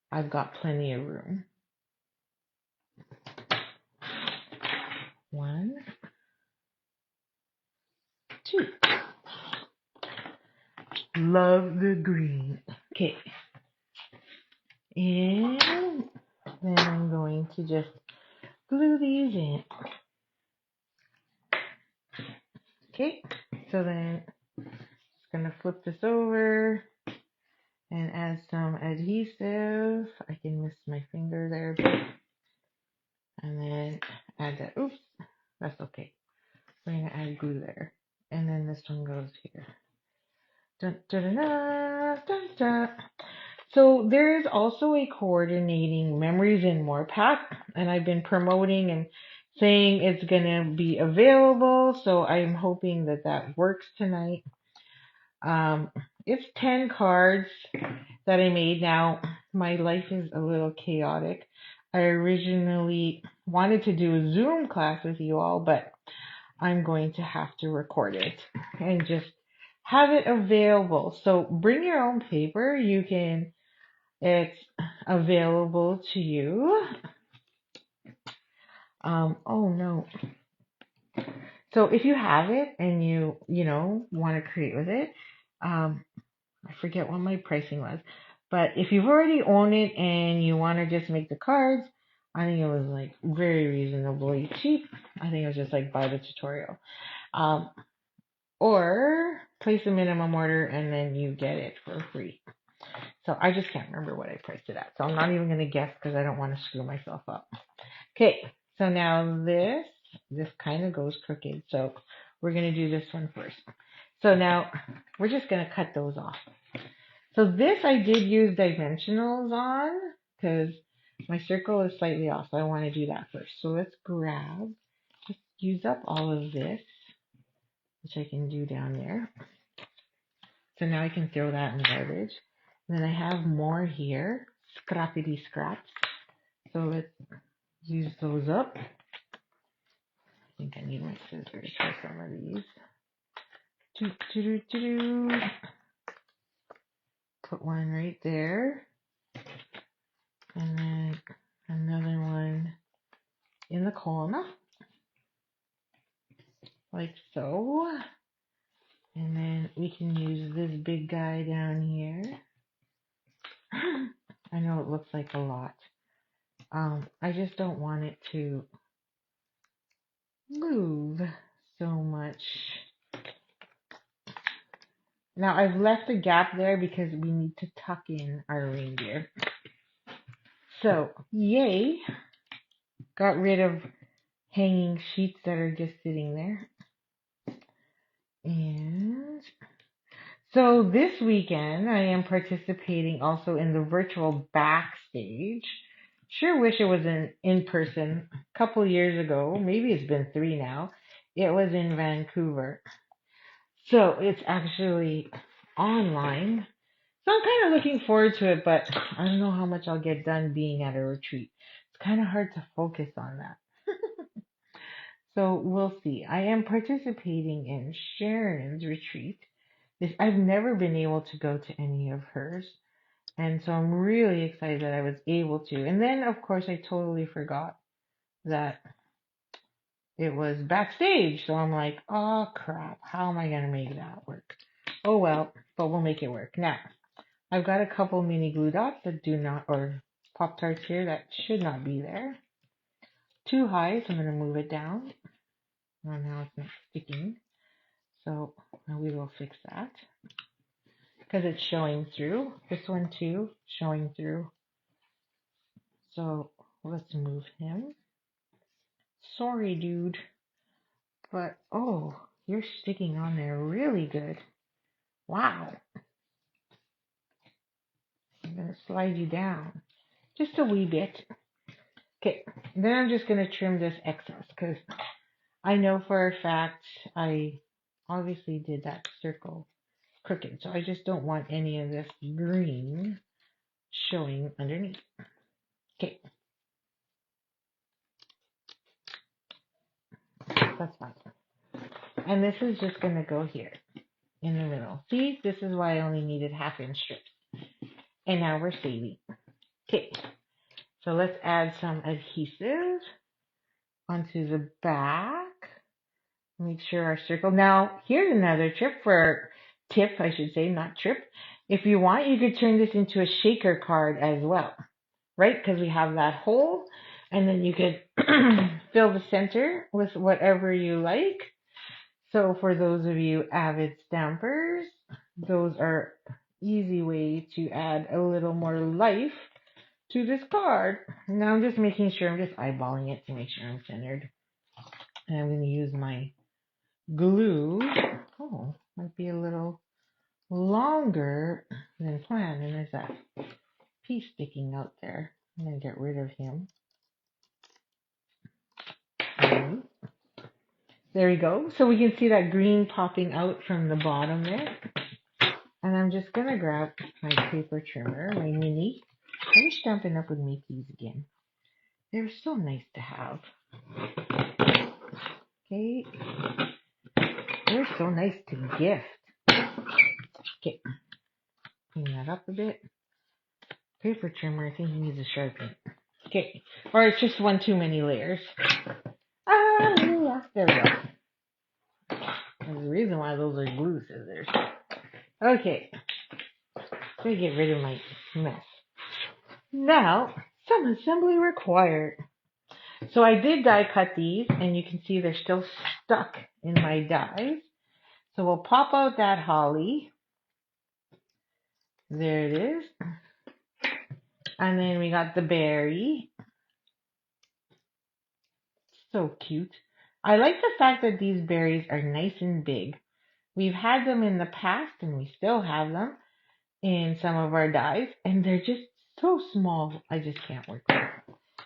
I've got plenty of room. 1, 2. Love the green. Okay. And then I'm going to just glue these in. Okay. So then just going to flip this over and add some adhesive. I can miss my finger there. And then add that. Oops. That's okay. We're going to add glue there. And then this one goes here. Dun, dun, dun, dun, dun, dun. So there is also a coordinating Memories and More pack, and I've been promoting and saying it's going to be available, so I'm hoping that that works tonight. It's 10 cards that I made. Now, my life is a little chaotic. I originally wanted to do a Zoom class with you all, but I'm going to have to record it and just have it available. So bring your own paper. It's available to you. Oh no. So if you have it and you want to create with it, I forget what my pricing was, but if you've already owned it and you want to just make the cards, I think it was like very reasonably cheap. I think it was just like buy the tutorial. Or place a minimum order and then you get it for free. So I just can't remember what I priced it at. So I'm not even going to guess because I don't want to screw myself up. Okay, so now this kind of goes crooked. So we're going to do this one first. So now we're just going to cut those off. So this I did use dimensionals on because my circle is slightly off. So I want to do that first. So let's just use up all of this, which I can do down there. So now I can throw that in the garbage. And then I have more here, scrappity scraps. So let's use those up. I think I need my scissors for some of these. Put one right there. And then another one in the corner. Like so. And then we can use this big guy down here. I know it looks like a lot. I just don't want it to move so much. Now I've left a gap there because we need to tuck in our reindeer. So, yay, got rid of hanging sheets that are just sitting there. And so this weekend I am participating also in the virtual backstage. Sure wish it was in person. A couple years ago, maybe it's been 3 now, it was in Vancouver. So it's actually online. So I'm kind of looking forward to it, but I don't know how much I'll get done being at a retreat. It's kind of hard to focus on that. So we'll see. I am participating in Sharon's retreat. I've never been able to go to any of hers. And so I'm really excited that I was able to. And then, of course, I totally forgot that it was backstage. So I'm like, oh crap, how am I going to make that work? Oh well, but we'll make it work. Now, I've got a couple mini glue dots that do not, or Pop-Tarts here that should not be there. Too high, so I'm going to move it down. Oh, now it's not sticking. So now we will fix that. Because it's showing through. This one too, showing through. So let's move him. Sorry, dude. But, oh, you're sticking on there really good. Wow. I'm going to slide you down just a wee bit. Okay, then I'm just going to trim this excess because I know for a fact I obviously did that circle crooked. So I just don't want any of this green showing underneath. Okay, that's fine. And this is just going to go here in the middle. See, this is why I only needed 1/2 inch strips. And now we're saving. Okay, so let's add some adhesive onto the back. Make sure our circle. Now, here's another tip, I should say, not trip. If you want, you could turn this into a shaker card as well, right? Because we have that hole, and then you could fill the center with whatever you like. So for those of you avid stampers, those are easy way to add a little more life to this card. Now I'm just making sure, I'm just eyeballing it to make sure I'm centered. And I'm going to use my glue. Oh, might be a little longer than planned. And there's that piece sticking out there. I'm going to get rid of him. Okay. There we go. So we can see that green popping out from the bottom there. And I'm just going to grab my paper trimmer, my mini. I wish Stampin' Up! Would make these again. They're so nice to have. Okay. They're so nice to gift. Okay. Clean that up a bit. Paper trimmer, I think he needs a Sharpie. Okay. Or it's just one too many layers. Yeah. There we go. There's a reason why those are glue scissors. Okay. Let me get rid of my mess. Now, some assembly required. So I did die cut these, and you can see they're still stuck in my dies. So we'll pop out that holly. There it is. And then we got the berry. So cute. I like the fact that these berries are nice and big. We've had them in the past, and we still have them in some of our dies, and they're just so small. I just can't work with them.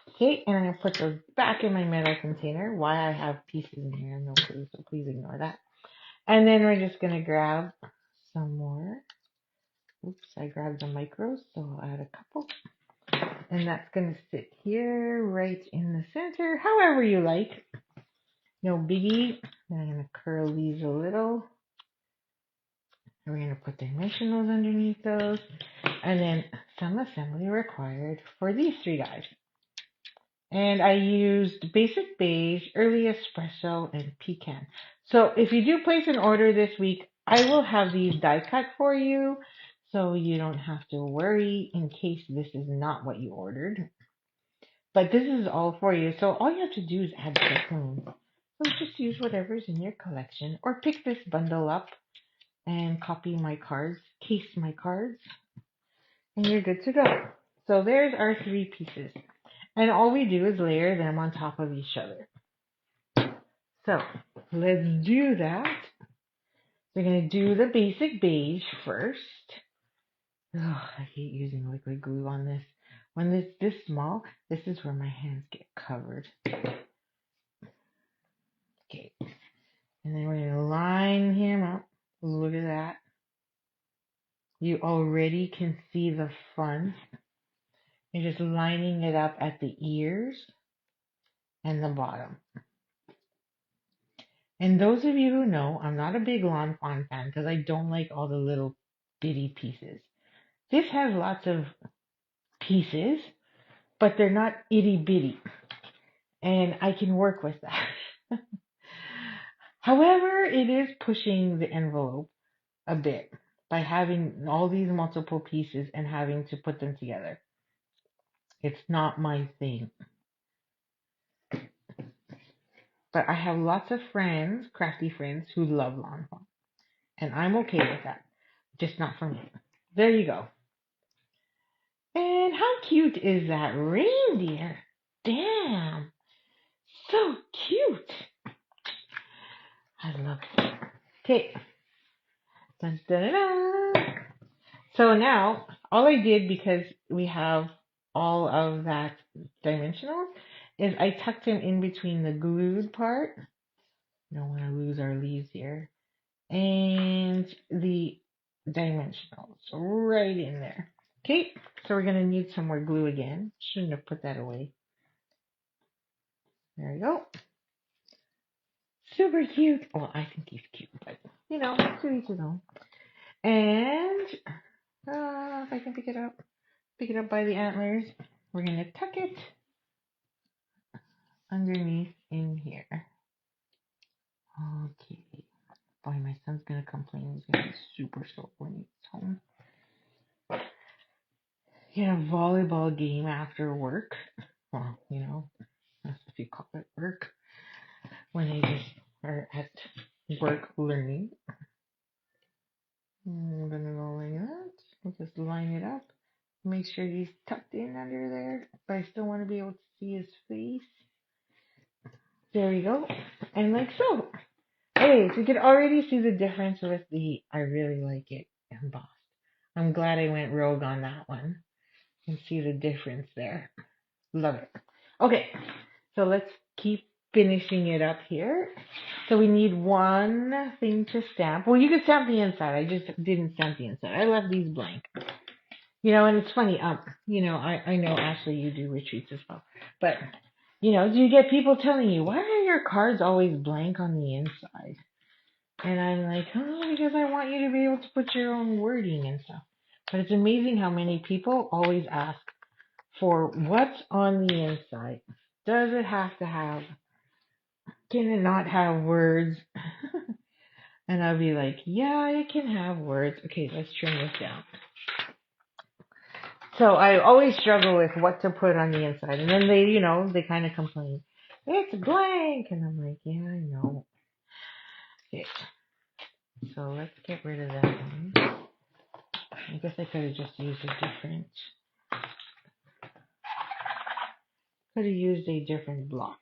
Okay, and I'm going to put those back in my metal container. Why I have pieces in here, no clue, so please ignore that. And then we're just going to grab some more. Oops, I grabbed the micros, so I'll add a couple. And that's going to sit here right in the center, however you like. No biggie. And I'm going to curl these a little. And we're going to put dimensionals underneath those. And then some assembly required for these 3 guys. And I used Basic Beige, Early Espresso, and Pecan. So if you do place an order this week, I will have these die cut for you. So you don't have to worry in case this is not what you ordered. But this is all for you. So all you have to do is add cocoon. So just use whatever's in your collection. Or pick this bundle up and copy my cards, case my cards. And you're good to go. So there's our 3 pieces. And all we do is layer them on top of each other. So let's do that. We're going to do the Basic Beige first. Oh, I hate using liquid glue on this. When it's this small, this is where my hands get covered. Okay. And then we're going to line him up. Look at that. You already can see the fun. You're just lining it up at the ears and the bottom. And those of you who know, I'm not a big lawn fawn fan because I don't like all the little bitty pieces. This has lots of pieces, but they're not itty bitty. And I can work with that. However, it is pushing the envelope a bit by having all these multiple pieces and having to put them together. It's not my thing. But I have lots of friends, crafty friends, who love lawn fawn. And I'm okay with that. Just not for me. There you go. And how cute is that reindeer? Damn. So cute. I love it. Okay. Dun, dun, dun, dun. So now, all I did, because we have all of that dimensional, is I tucked them in between the glued part. Don't want to lose our leaves here. And the dimensionals right in there. Okay, so we're going to need some more glue again. Shouldn't have put that away. There we go. Super cute. Well, I think he's cute, but you know, to each his own. And if I can pick it up by the antlers, we're going to tuck it underneath in here. Okay. Boy, my son's going to complain. He's going to be super sore when he gets home. He had a volleyball game after work. Well, you know, that's if you call it work. When they just are at work learning. I'm going to go like that. We'll just line it up. Make sure he's tucked in under there. But I still want to be able to see his face. There we go. And like so. Hey, so you can already see the difference with the, I really like it embossed. I'm glad I went rogue on that one. You can see the difference there. Love it. Okay, so let's keep finishing it up here. So we need one thing to stamp. Well, you can stamp the inside. I just didn't stamp the inside. I left these blank. You know, and it's funny, you know, I know, Ashley, you do retreats as well. But, you know, you get people telling you, why are your cards always blank on the inside? And I'm like, oh, because I want you to be able to put your own wording and stuff. But it's amazing how many people always ask for what's on the inside. Does it have to have, can it not have words? And I'll be like, yeah, it can have words. Okay, let's trim this down. So I always struggle with what to put on the inside. And then they, you know, they kind of complain, it's blank. And I'm like, yeah, I know. Okay. So let's get rid of that one. I guess I could have just used a different block.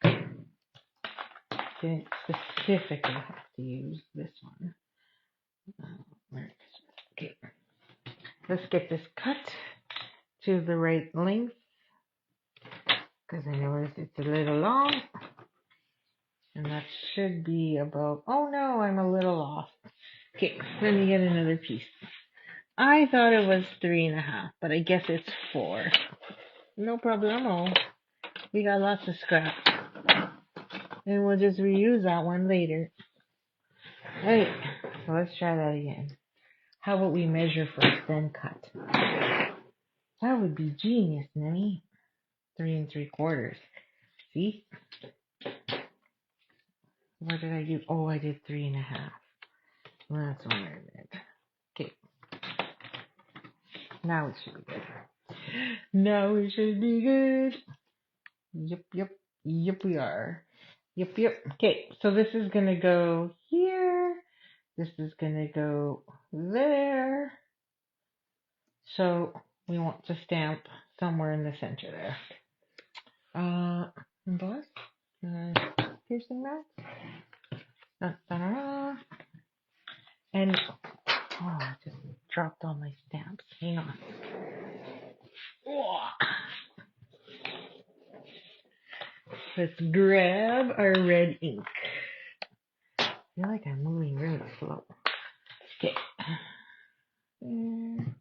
Didn't specifically have to use this one. Okay. Let's get this cut to the right length, because I noticed it's a little long. And that should be about, oh no, I'm a little off. Okay, let me get another piece. I thought it was 3.5, but I guess it's 4. No problemo. We got lots of scrap. And we'll just reuse that one later. Alright, so let's try that again. How about we measure first, then cut? That would be genius, Nemi. 3 3/4. See? What did I do? Oh, I did 3.5. That's what I did. Okay. Now it should be good. Now it should be good. Yep, we are. Yep. Okay, so this is going to go here. This is going to go there. So we want to stamp somewhere in the center there. Emboss. Piercing that. And, I just dropped all my stamps. Hang on. Let's grab our red ink. I feel like I'm moving really slow. Okay. And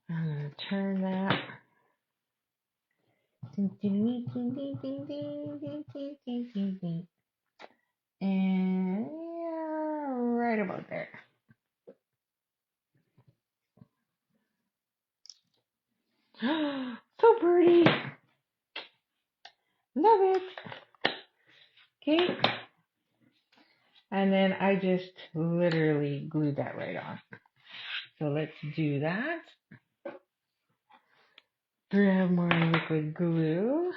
I'm going to turn that. And yeah, right about there. So pretty. Love it. Okay. And then I just literally glued that right on. So let's do that. Grab more liquid glue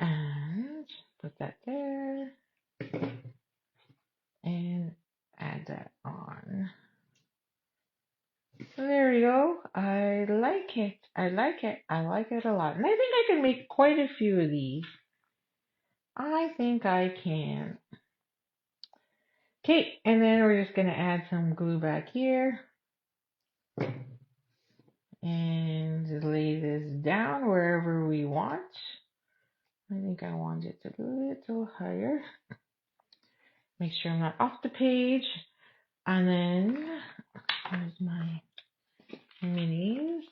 and put that there and add that on. So there we go. I like it. I like it. I like it a lot. And I think I can make quite a few of these. I think I can. Okay, and then we're just going to add some glue back here. And lay this down wherever we want. I think I want it a little higher. Make sure I'm not off the page. And then, here's my minis.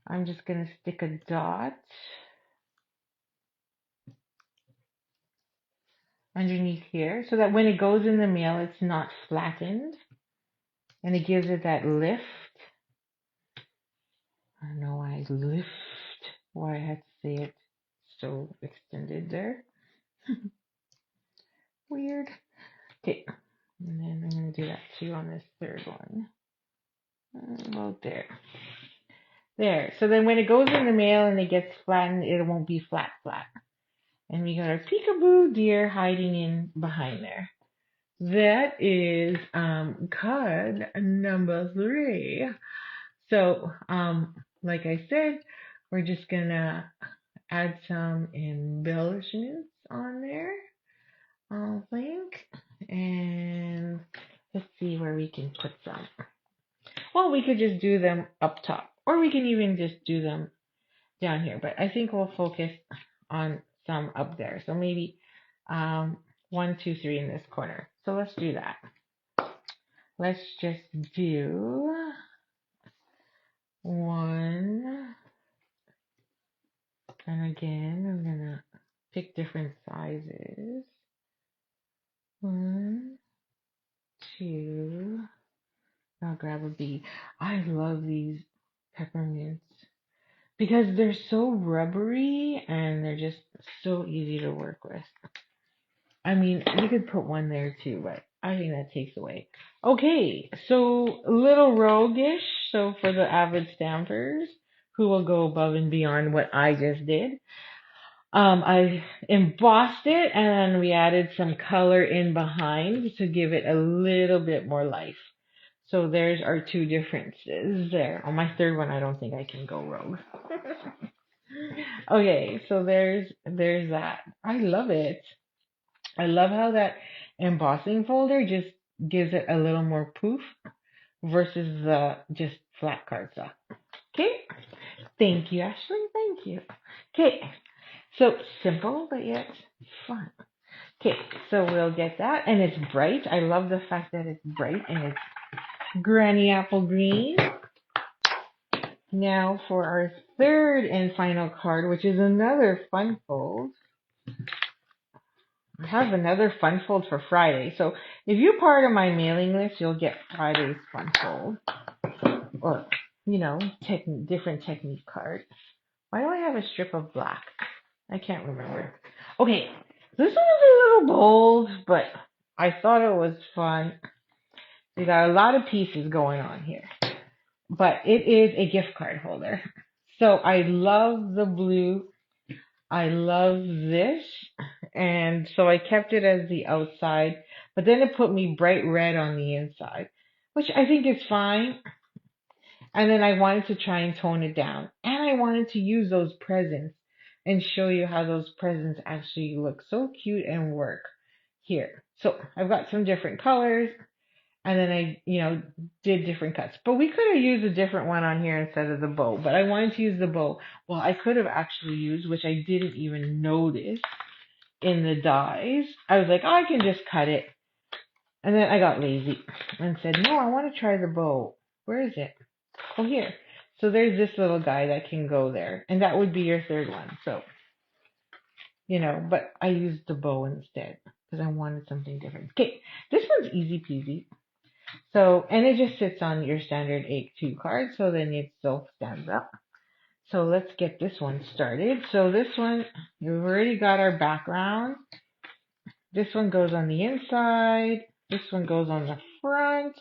I'm just going to stick a dot underneath here so that when it goes in the mail, it's not flattened. And it gives it that lift. I don't know why lift, why I had to say it so extended there. Weird. Okay, and then I'm going to do that too on this third one. About there. There. So then when it goes in the mail and it gets flattened, it won't be flat. And we got our peekaboo deer hiding in behind there. That is card number 3. So, like I said, we're just going to add some embellishments on there, I think. And let's see where we can put some. Well, we could just do them up top, or we can even just do them down here. But I think we'll focus on some up there. So maybe 1, 2, 3 in this corner. So let's do that. Let's just do 1. And again, I'm going to pick different sizes. 1, 2. I'll grab a bee. I love these peppermints because they're so rubbery and they're just so easy to work with. I mean, you could put one there too, but I think that takes away. Okay, so a little roguish. So for the avid stampers who will go above and beyond what I just did, I embossed it and we added some color in behind to give it a little bit more life. So there's our 2 differences there. On my third one, I don't think I can go rogue. Okay, so there's that. I love it. I love how that embossing folder just gives it a little more poof versus the just flat cardstock. Okay, thank you, Ashley. Thank you. Okay, so simple but yet fun. Okay, so we'll get that, and it's bright. I love the fact that it's bright and it's granny apple green. Now for our third and final card, which is another fun fold. I have another fun fold for Friday. So if you're part of my mailing list, you'll get Friday's fun fold. Or, you know, different technique card. Why do I have a strip of black? I can't remember. Okay, this one is a little bold, but I thought it was fun. We got a lot of pieces going on here. But it is a gift card holder. So I love the blue. I love this. And so I kept it as the outside. But then it put me bright red on the inside, which I think is fine. And then I wanted to try and tone it down. And I wanted to use those presents and show you how those presents actually look so cute and work here. So I've got some different colors. And then I, did different cuts. But we could have used a different one on here instead of the bow. But I wanted to use the bow. Well, I could have actually used, which I didn't even notice in the dies. I was like, oh, I can just cut it. And then I got lazy and said, no, I want to try the bow. Where is it? Oh, here. So there's this little guy that can go there. And that would be your third one. So, but I used the bow instead because I wanted something different. Okay, this one's easy peasy. So, and it just sits on your standard A2 card, so then it still stands up. So let's get this one started. So this one, we've already got our background. This one goes on the inside. This one goes on the front.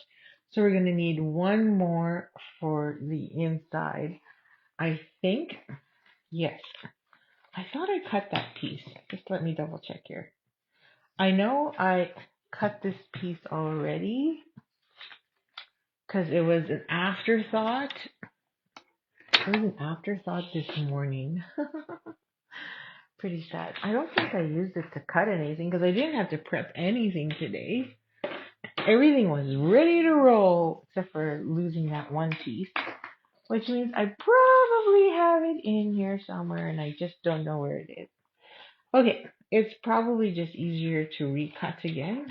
So we're going to need one more for the inside. I think, yes. I thought I cut that piece. Just let me double check here. I know I cut this piece already because it was an afterthought. It was an afterthought this morning. Pretty sad. I don't think I used it to cut anything because I didn't have to prep anything today. Everything was ready to roll except for losing that one piece, which means I probably have it in here somewhere and I just don't know where it is. Okay, it's probably just easier to recut again.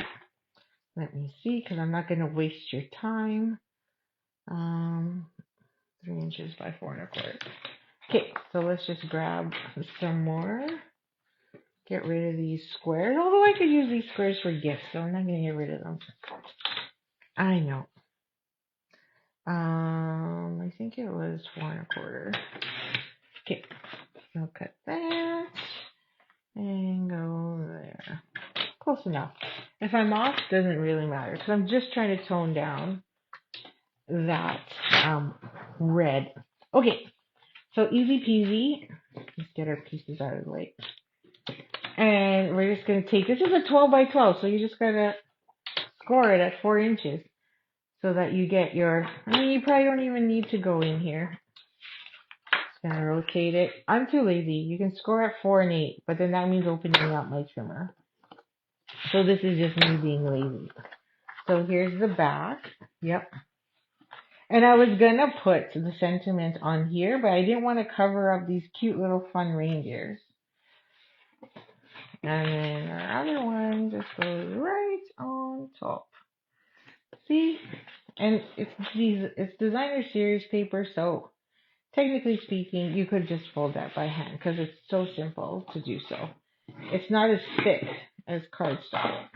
Let me see, because I'm not going to waste your time. 3 inches by 4 1/4. Okay, so let's just grab some more. Get rid of these squares. Although I could use these squares for gifts, so I'm not going to get rid of them. I know. I think it was 4 1/4. Okay, so cut that and go there. Close enough. If I'm off, doesn't really matter because I'm just trying to tone down that red. Okay, so easy peasy. Let's get our pieces out of the way. And we're just going to take, this is a 12 by 12, so you just got to score it at 4 inches so that you get your, I mean, you probably don't even need to go in here. Just going to rotate it. I'm too lazy. You can score at 4 and 8, but then that means opening up my trimmer. So this is just me being lazy. So here's the back. Yep. And I was going to put the sentiment on here, but I didn't want to cover up these cute little fun reindeers. And then our other one just goes right on top. See? And it's designer series paper, so technically speaking, you could just fold that by hand because it's so simple to do so. It's not as thick as cardstock.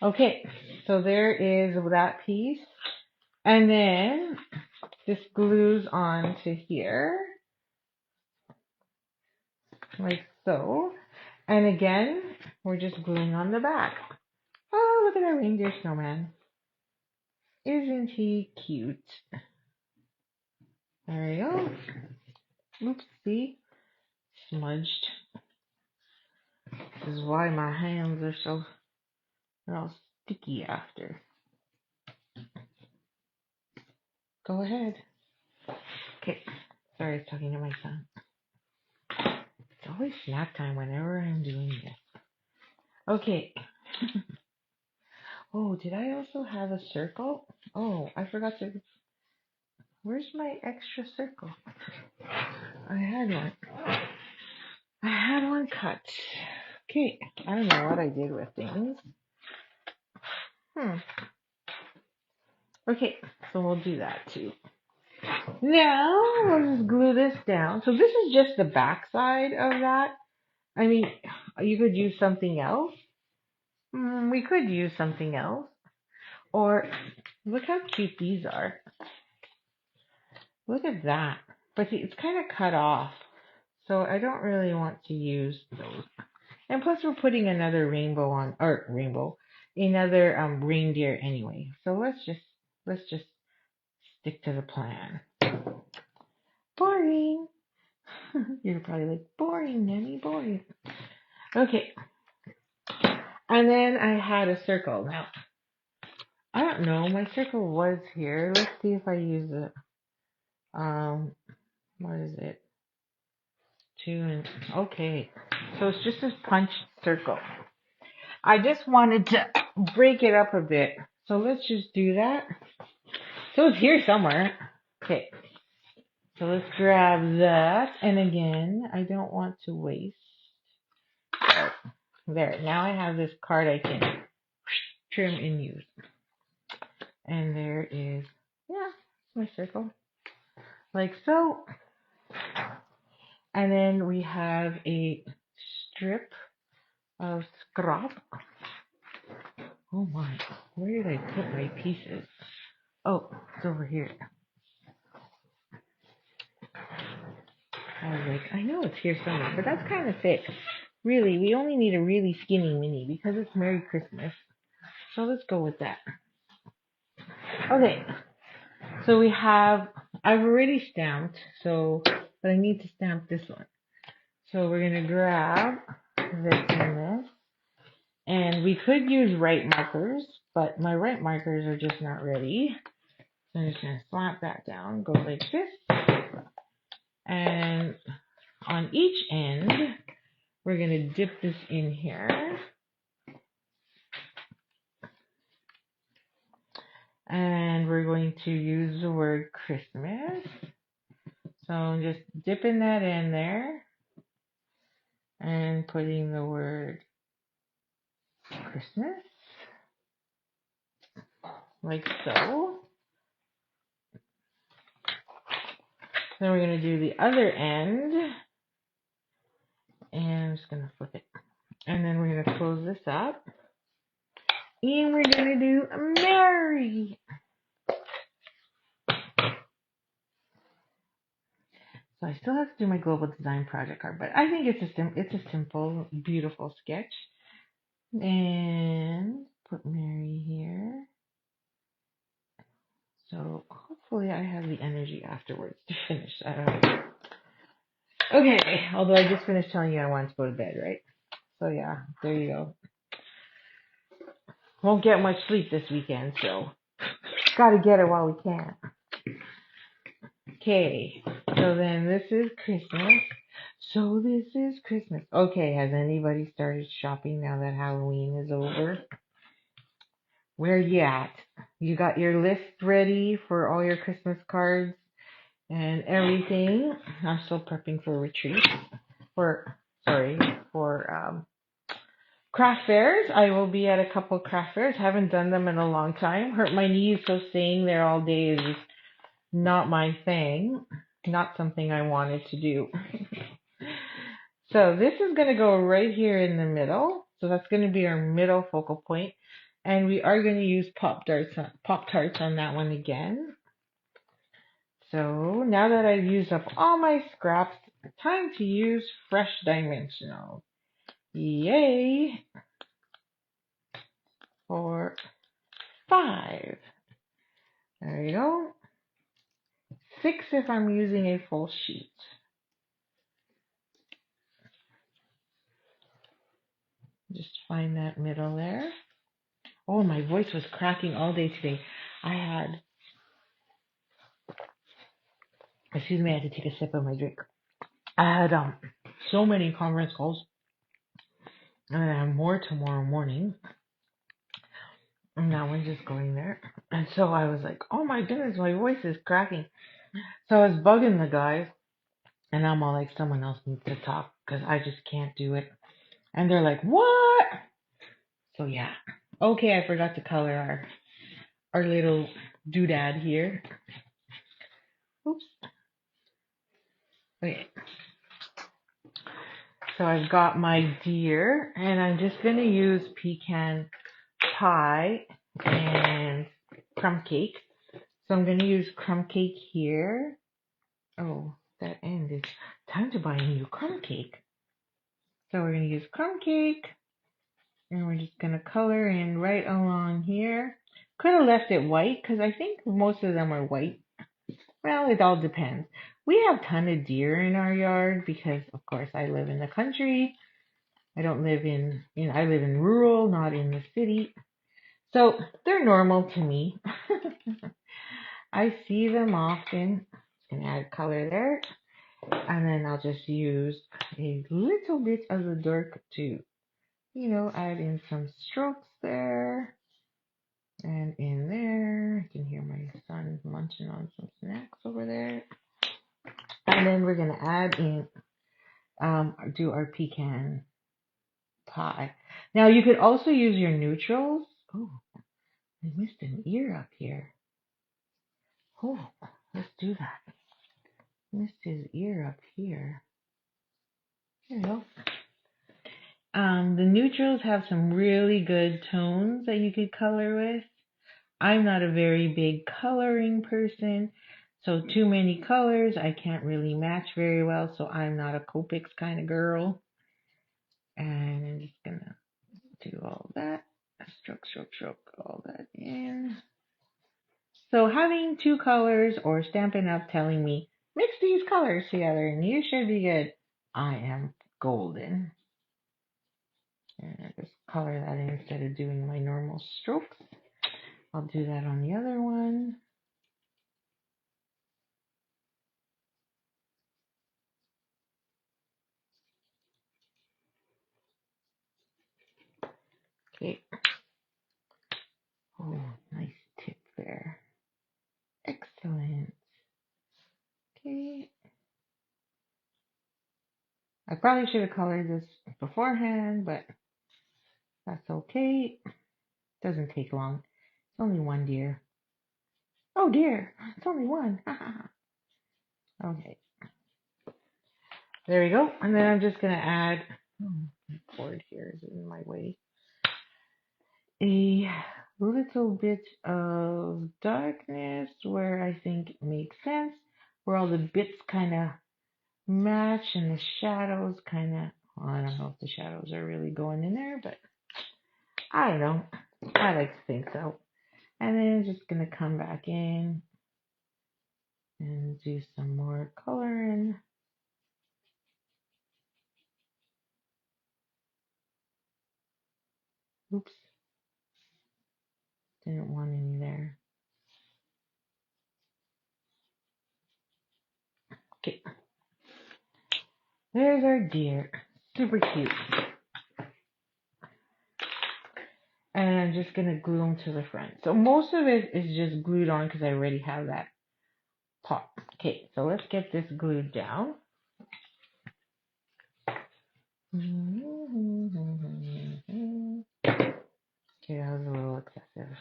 Okay, so there is that piece. And then this glues on to here, like so. And again, we're just gluing on the back. Oh, look at our reindeer snowman. Isn't he cute? There we go. Oops, see? Smudged. This is why my hands are so, they're all sticky after. Go ahead. Okay, sorry, I was talking to my son. It's always snack time whenever I'm doing this. Okay. Oh, did I also have a circle? Oh, I forgot to... Where's my extra circle? I had one. I had one cut. Okay, I don't know what I did with things. Okay, so we'll do that too. Now, we'll just glue this down. So this is just the back side of that. I mean, you could use something else. We could use something else. Or, look how cute these are. Look at that. But see, it's kind of cut off. So I don't really want to use those. And plus we're putting another rainbow on, or another reindeer anyway. So let's just stick to the plan. Boring. You're probably like, boring, Nanny, boring. Okay. And then I had a circle. Now, I don't know. My circle was here. Let's see if I use it. What is it? 2 and okay. So it's just this punched circle. I just wanted to break it up a bit. So let's just do that. So it's here somewhere. Okay. So let's grab that. And again, I don't want to waste. There. Now I have this card I can trim and use. And there is, yeah, my circle. Like so. And then we have a strip of scrap. Oh my, where did I put my pieces? Oh, it's over here. I was like, I know it's here somewhere, but that's kind of thick. Really, we only need a really skinny mini because it's Merry Christmas. So let's go with that. Okay, so I've already stamped, but I need to stamp this one. So we're going to grab this and this. And we could use right markers, but my right markers are just not ready. So I'm just going to slap that down, go like this. And on each end, we're going to dip this in here. And we're going to use the word Christmas. So I'm just dipping that in there and putting the word Christmas, like so. Then we're going to do the other end, and I'm just going to flip it. And then we're going to close this up, and we're going to do a Mary. So I still have to do my global design project card, but I think it's a simple, beautiful sketch. And put Mary here. So hopefully I have the energy afterwards to finish that. Okay, although I just finished telling you I wanted to go to bed, right? So yeah, there you go. Won't get much sleep this weekend, so gotta get it while we can. Okay, so then this is Christmas. So this is Christmas. Okay, has anybody started shopping now that Halloween is over? Where you at? You got your list ready for all your Christmas cards and everything? I'm still prepping for retreat. For craft fairs. I will be at a couple craft fairs. Haven't done them in a long time. Hurt my knees, so staying there all day is just not my thing. Not something I wanted to do. So this is going to go right here in the middle. So that's going to be our middle focal point. And we are going to use Pop-Tarts on that one again. So now that I've used up all my scraps, time to use fresh dimensional. Yay! 4, 5. There you go. 6 if I'm using a full sheet. Just find that middle there. Oh, my voice was cracking all day today. Excuse me, I had to take a sip of my drink. I had so many conference calls, and I have more tomorrow morning. And that one's just going there. And so I was like, oh my goodness, my voice is cracking. So I was bugging the guys, and I'm all like, someone else needs to talk because I just can't do it. And they're like, what? So yeah. Okay, I forgot to color our little doodad here. Oops. Okay. So I've got my deer, and I'm just going to use pecan pie and crumb cake. So I'm going to use crumb cake here. Oh, that end is time to buy a new crumb cake. So we're going to use crumb cake, and we're just going to color in right along here. Could have left it white because I think most of them are white. Well, it all depends. We have a ton of deer in our yard because, of course, I live in the country. I don't live I live in rural, not in the city. So they're normal to me. I see them often. Just going to add color there. And then I'll just use a little bit of the dark to, add in some strokes there. And in there, you can hear my son munching on some snacks over there. And then we're going to add in, do our pecan pie. Now you could also use your neutrals. Oh, I missed an ear up here. Oh, let's do that. Missed his ear up here. There you go. The neutrals have some really good tones that you could color with. I'm not a very big coloring person, So too many colors, I can't really match very well, so I'm not a Copics kind of girl. And I'm just gonna do all that. Stroke, stroke, stroke, all that in. So having two colors or Stampin' Up! Telling me, mix these colors together and you should be good. I am golden. And I just color that in instead of doing my normal strokes. I'll do that on the other one. Okay. Oh, nice tip there. Excellent. Okay. I probably should have colored this beforehand, but that's okay. Doesn't take long. It's only one deer. Oh dear, it's only one. Okay. There we go. And then I'm just going to add, my cord here is in my way, a little bit of darkness where I think it makes sense, where all the bits kind of match and the shadows kind of, well, I don't know if the shadows are really going in there, but I don't know. I like to think so. And then I'm just going to come back in and do some more coloring. Oops. Didn't want any there. Okay. There's our deer. Super cute. And I'm just going to glue them to the front. So most of it is just glued on because I already have that pot. Okay, so let's get this glued down. Okay, that was a little excessive.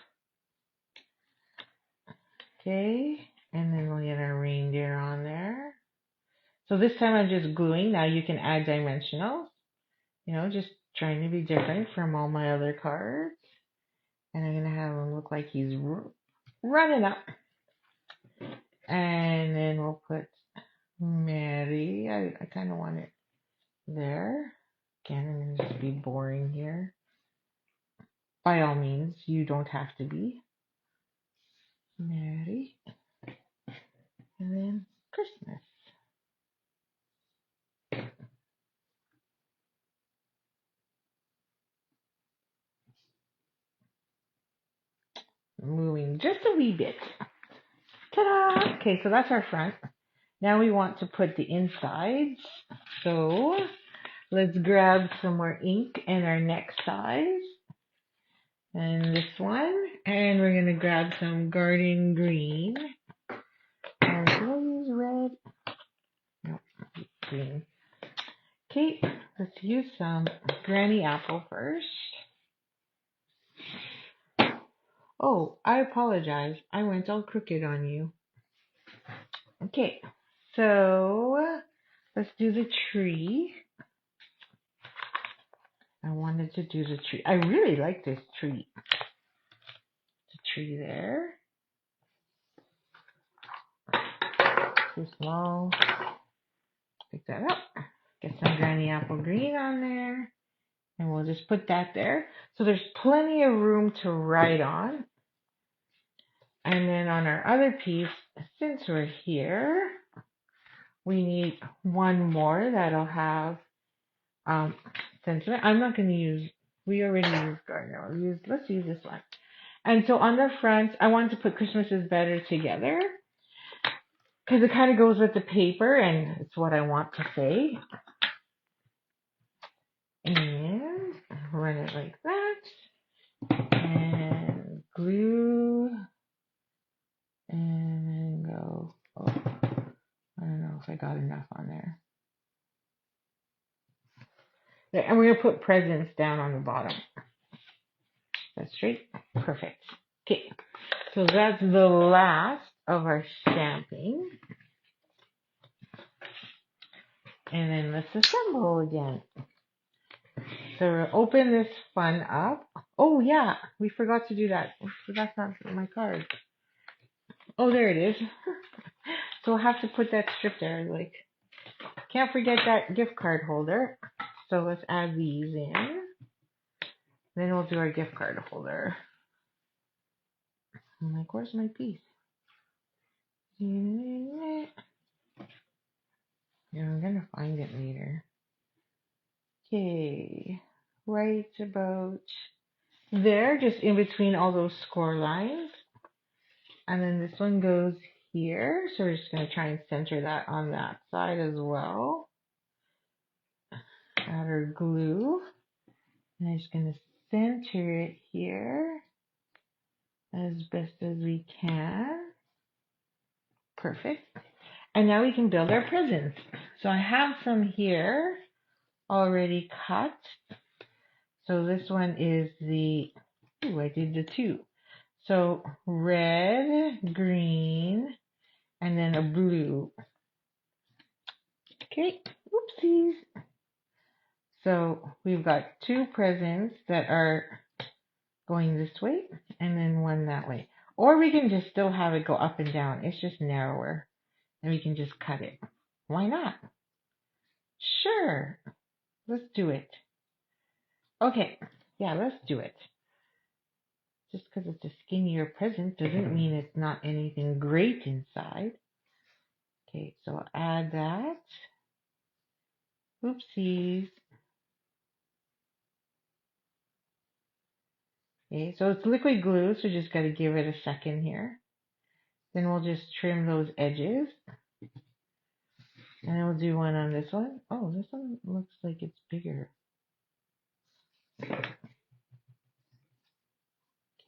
Okay, and then we'll get our reindeer on there. So this time I'm just gluing. Now you can add dimensionals. You know, just trying to be different from all my other cards. And I'm going to have him look like he's running up. And then we'll put Mary. I kind of want it there. Again, I'm going to just be boring here. By all means, you don't have to be. Mary. And then Christmas. Moving just a wee bit. Ta-da! Okay, so that's our front. Now we want to put the insides. So let's grab some more ink and our next size. And this one. And we're going to grab some garden green. And we'll use red. No, green. Okay, let's use some granny apple first. Oh, I apologize. I went all crooked on you. Okay, so let's do the tree. I wanted to do the tree. I really like this tree. The tree there. Too small. Pick that up. Get some granny apple green on there. And we'll just put that there. So there's plenty of room to write on. And then on our other piece, since we're here, we need one more that'll have sentiment. I'm not going to use, we already used garden. Let's use this one. And so on the front, I wanted to put Christmas is better together because it kind of goes with the paper and it's what I want to say. And run it like that. And glue. And then go, oh, I don't know if I got enough on there. And we're going to put presents down on the bottom. That's straight. Perfect. Okay. So that's the last of our stamping. And then let's assemble again. So we'll open this fun up. Oh yeah, we forgot to do that. That's not my card. Oh, there it is. So we'll have to put that strip there. Like, can't forget that gift card holder. So let's add these in. Then we'll do our gift card holder. I'm like, where's my piece? Yeah, I'm gonna find it later. Okay, right about there, just in between all those score lines. And then this one goes here. So we're just gonna try and center that on that side as well. Add our glue. And I'm just gonna center it here as best as we can. Perfect. And now we can build our presents. So I have some here already cut. So this one is the, ooh, I did the two. So red, green, and then a blue. Okay, oopsies. So we've got two presents that are going this way and then one that way. Or we can just still have it go up and down. It's just narrower. And we can just cut it. Why not? Sure. Let's do it. Okay. Yeah, let's do it. Just because it's a skinnier present doesn't mean it's not anything great inside. Okay, so I'll add that. Oopsies. Okay, so it's liquid glue, so just got to give it a second here. Then we'll just trim those edges. And then we'll do one on this one. Oh, this one looks like it's bigger.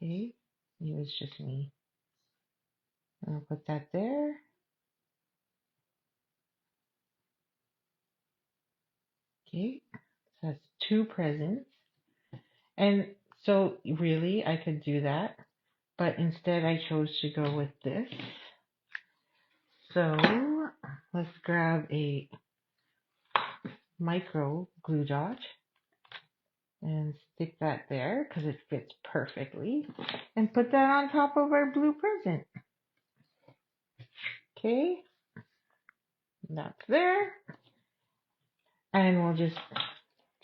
Okay, maybe it's just me. I'll put that there. Okay, so that's two presents. And so really I could do that, but instead I chose to go with this. So let's grab a micro glue dot and stick that there because it fits perfectly, and put that on top of our blue present. Okay, that's there. And we'll just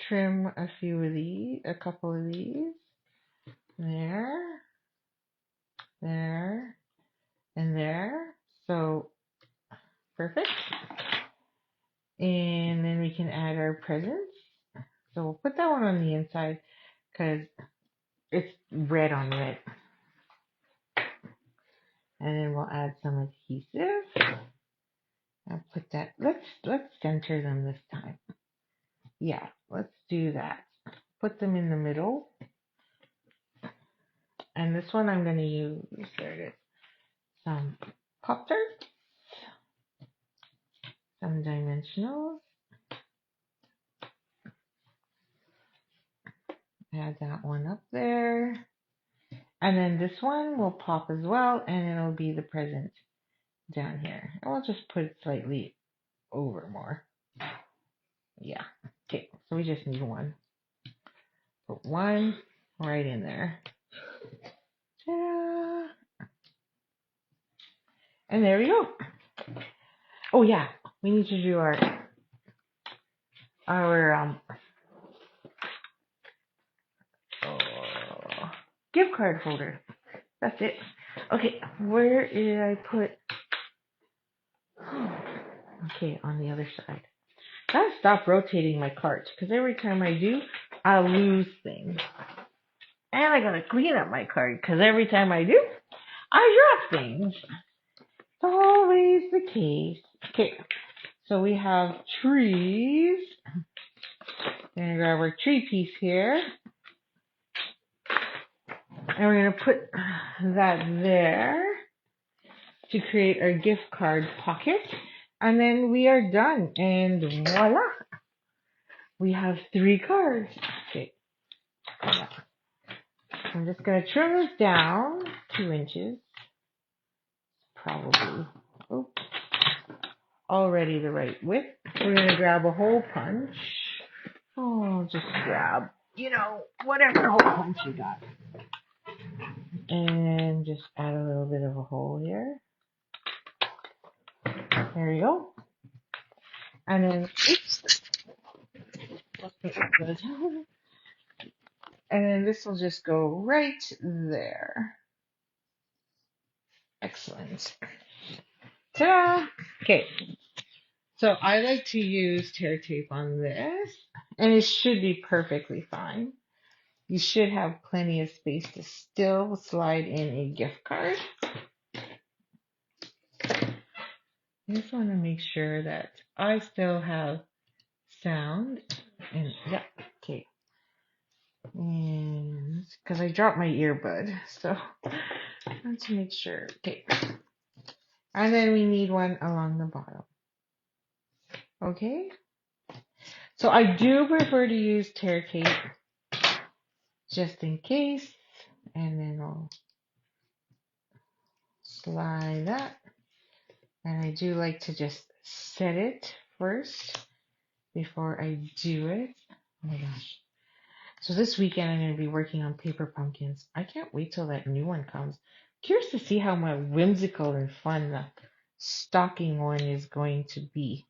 trim a few of these, a couple of these. There, there, and there. So perfect. And then we can add our presents. So we'll put that one on the inside because it's red on red. And then we'll add some adhesive. I'll put that, let's center them this time. Yeah, let's do that. Put them in the middle. And this one I'm going to use, there it is, some Pop-Tarts, some dimensionals. Add that one up there. And then this one will pop as well, and it'll be the present down here. And we'll just put it slightly over more. Yeah. Okay, so we just need one. Put one right in there. Ta-da! And there we go. Oh yeah, we need to do our gift card holder. That's it. Okay, where did I put? Okay, on the other side. I gotta stop rotating my carts because every time I do, I lose things. And I gotta clean up my cart because every time I do, I drop things. It's always the case. Okay, so we have trees. We're gonna grab our tree piece here. And we're gonna put that there to create our gift card pocket. And then we are done. And voila! We have 3 cards. Okay. I'm just going to trim this down 2 inches. Probably. Oh, already the right width. We're going to grab a hole punch. Oh, just grab, whatever hole punch you got. And just add a little bit of a hole here. There you go. And then, oops, good. And then this will just go right there. Excellent. Ta-da! Okay, so I like to use tear tape on this, and it should be perfectly fine. You should have plenty of space to still slide in a gift card. I just want to make sure that I still have sound. And yeah, okay. And because I dropped my earbud, so I want to make sure. Okay. And then we need one along the bottom. Okay. So I do prefer to use tear tape just in case. And then I'll slide that. And I do like to just set it first before I do it. Oh my gosh. So this weekend I'm going to be working on paper pumpkins. I can't wait till that new one comes. Curious to see how my whimsical and fun the stocking one is going to be.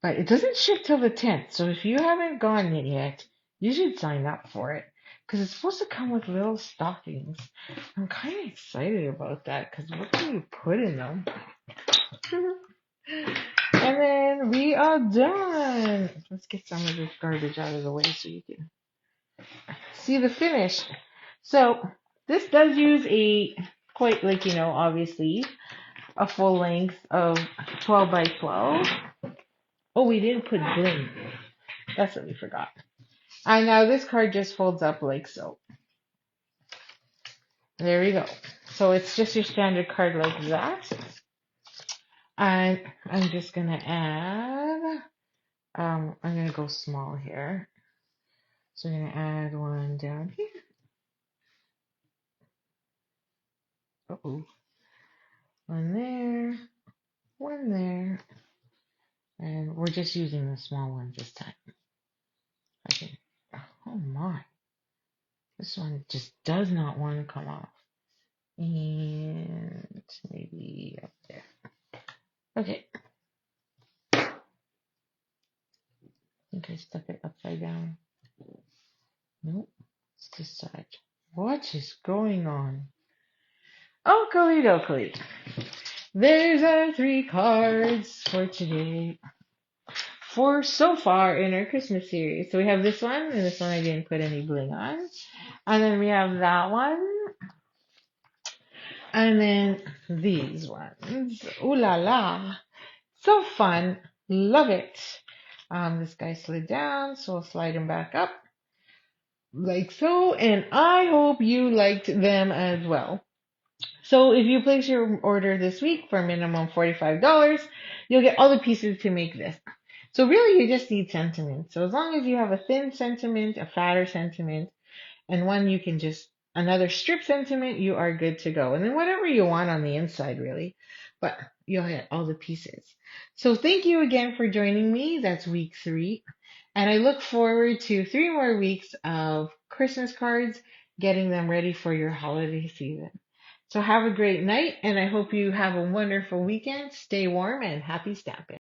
But it doesn't ship till the 10th. So if you haven't gotten it yet, you should sign up for it. Because it's supposed to come with little stockings. I'm kind of excited about that. Because what can you put in them? And then we are done. Let's get some of this garbage out of the way so you can see the finish. So this does use a quite like, obviously a full length of 12 by 12. Oh, we didn't put bling. That's what we forgot. And now this card just folds up like so. There we go. So it's just your standard card like that. And I'm just going to add, I'm going to go small here. So I'm going to add one down here. Uh-oh. One there, one there. And we're just using the small one this time. Oh my. This one just does not want to come off. And maybe up there. Okay. I think I stuck it upside down. Nope. It's this side. What is going on? Oakley dokley. There's our 3 cards for today. For so far in our Christmas series. So we have this one, and this one I didn't put any bling on. And then we have that one. And then these ones. Ooh la la. So fun. Love it. This guy slid down, so I'll slide him back up. Like so. And I hope you liked them as well. So if you place your order this week for a minimum $45, you'll get all the pieces to make this. So really you just need sentiment. So as long as you have a thin sentiment, a fatter sentiment, and one you can just, another strip sentiment, you are good to go. And then whatever you want on the inside really, but you'll get all the pieces. So thank you again for joining me. That's week 3. And I look forward to 3 more weeks of Christmas cards, getting them ready for your holiday season. So have a great night, and I hope you have a wonderful weekend. Stay warm and happy stamping.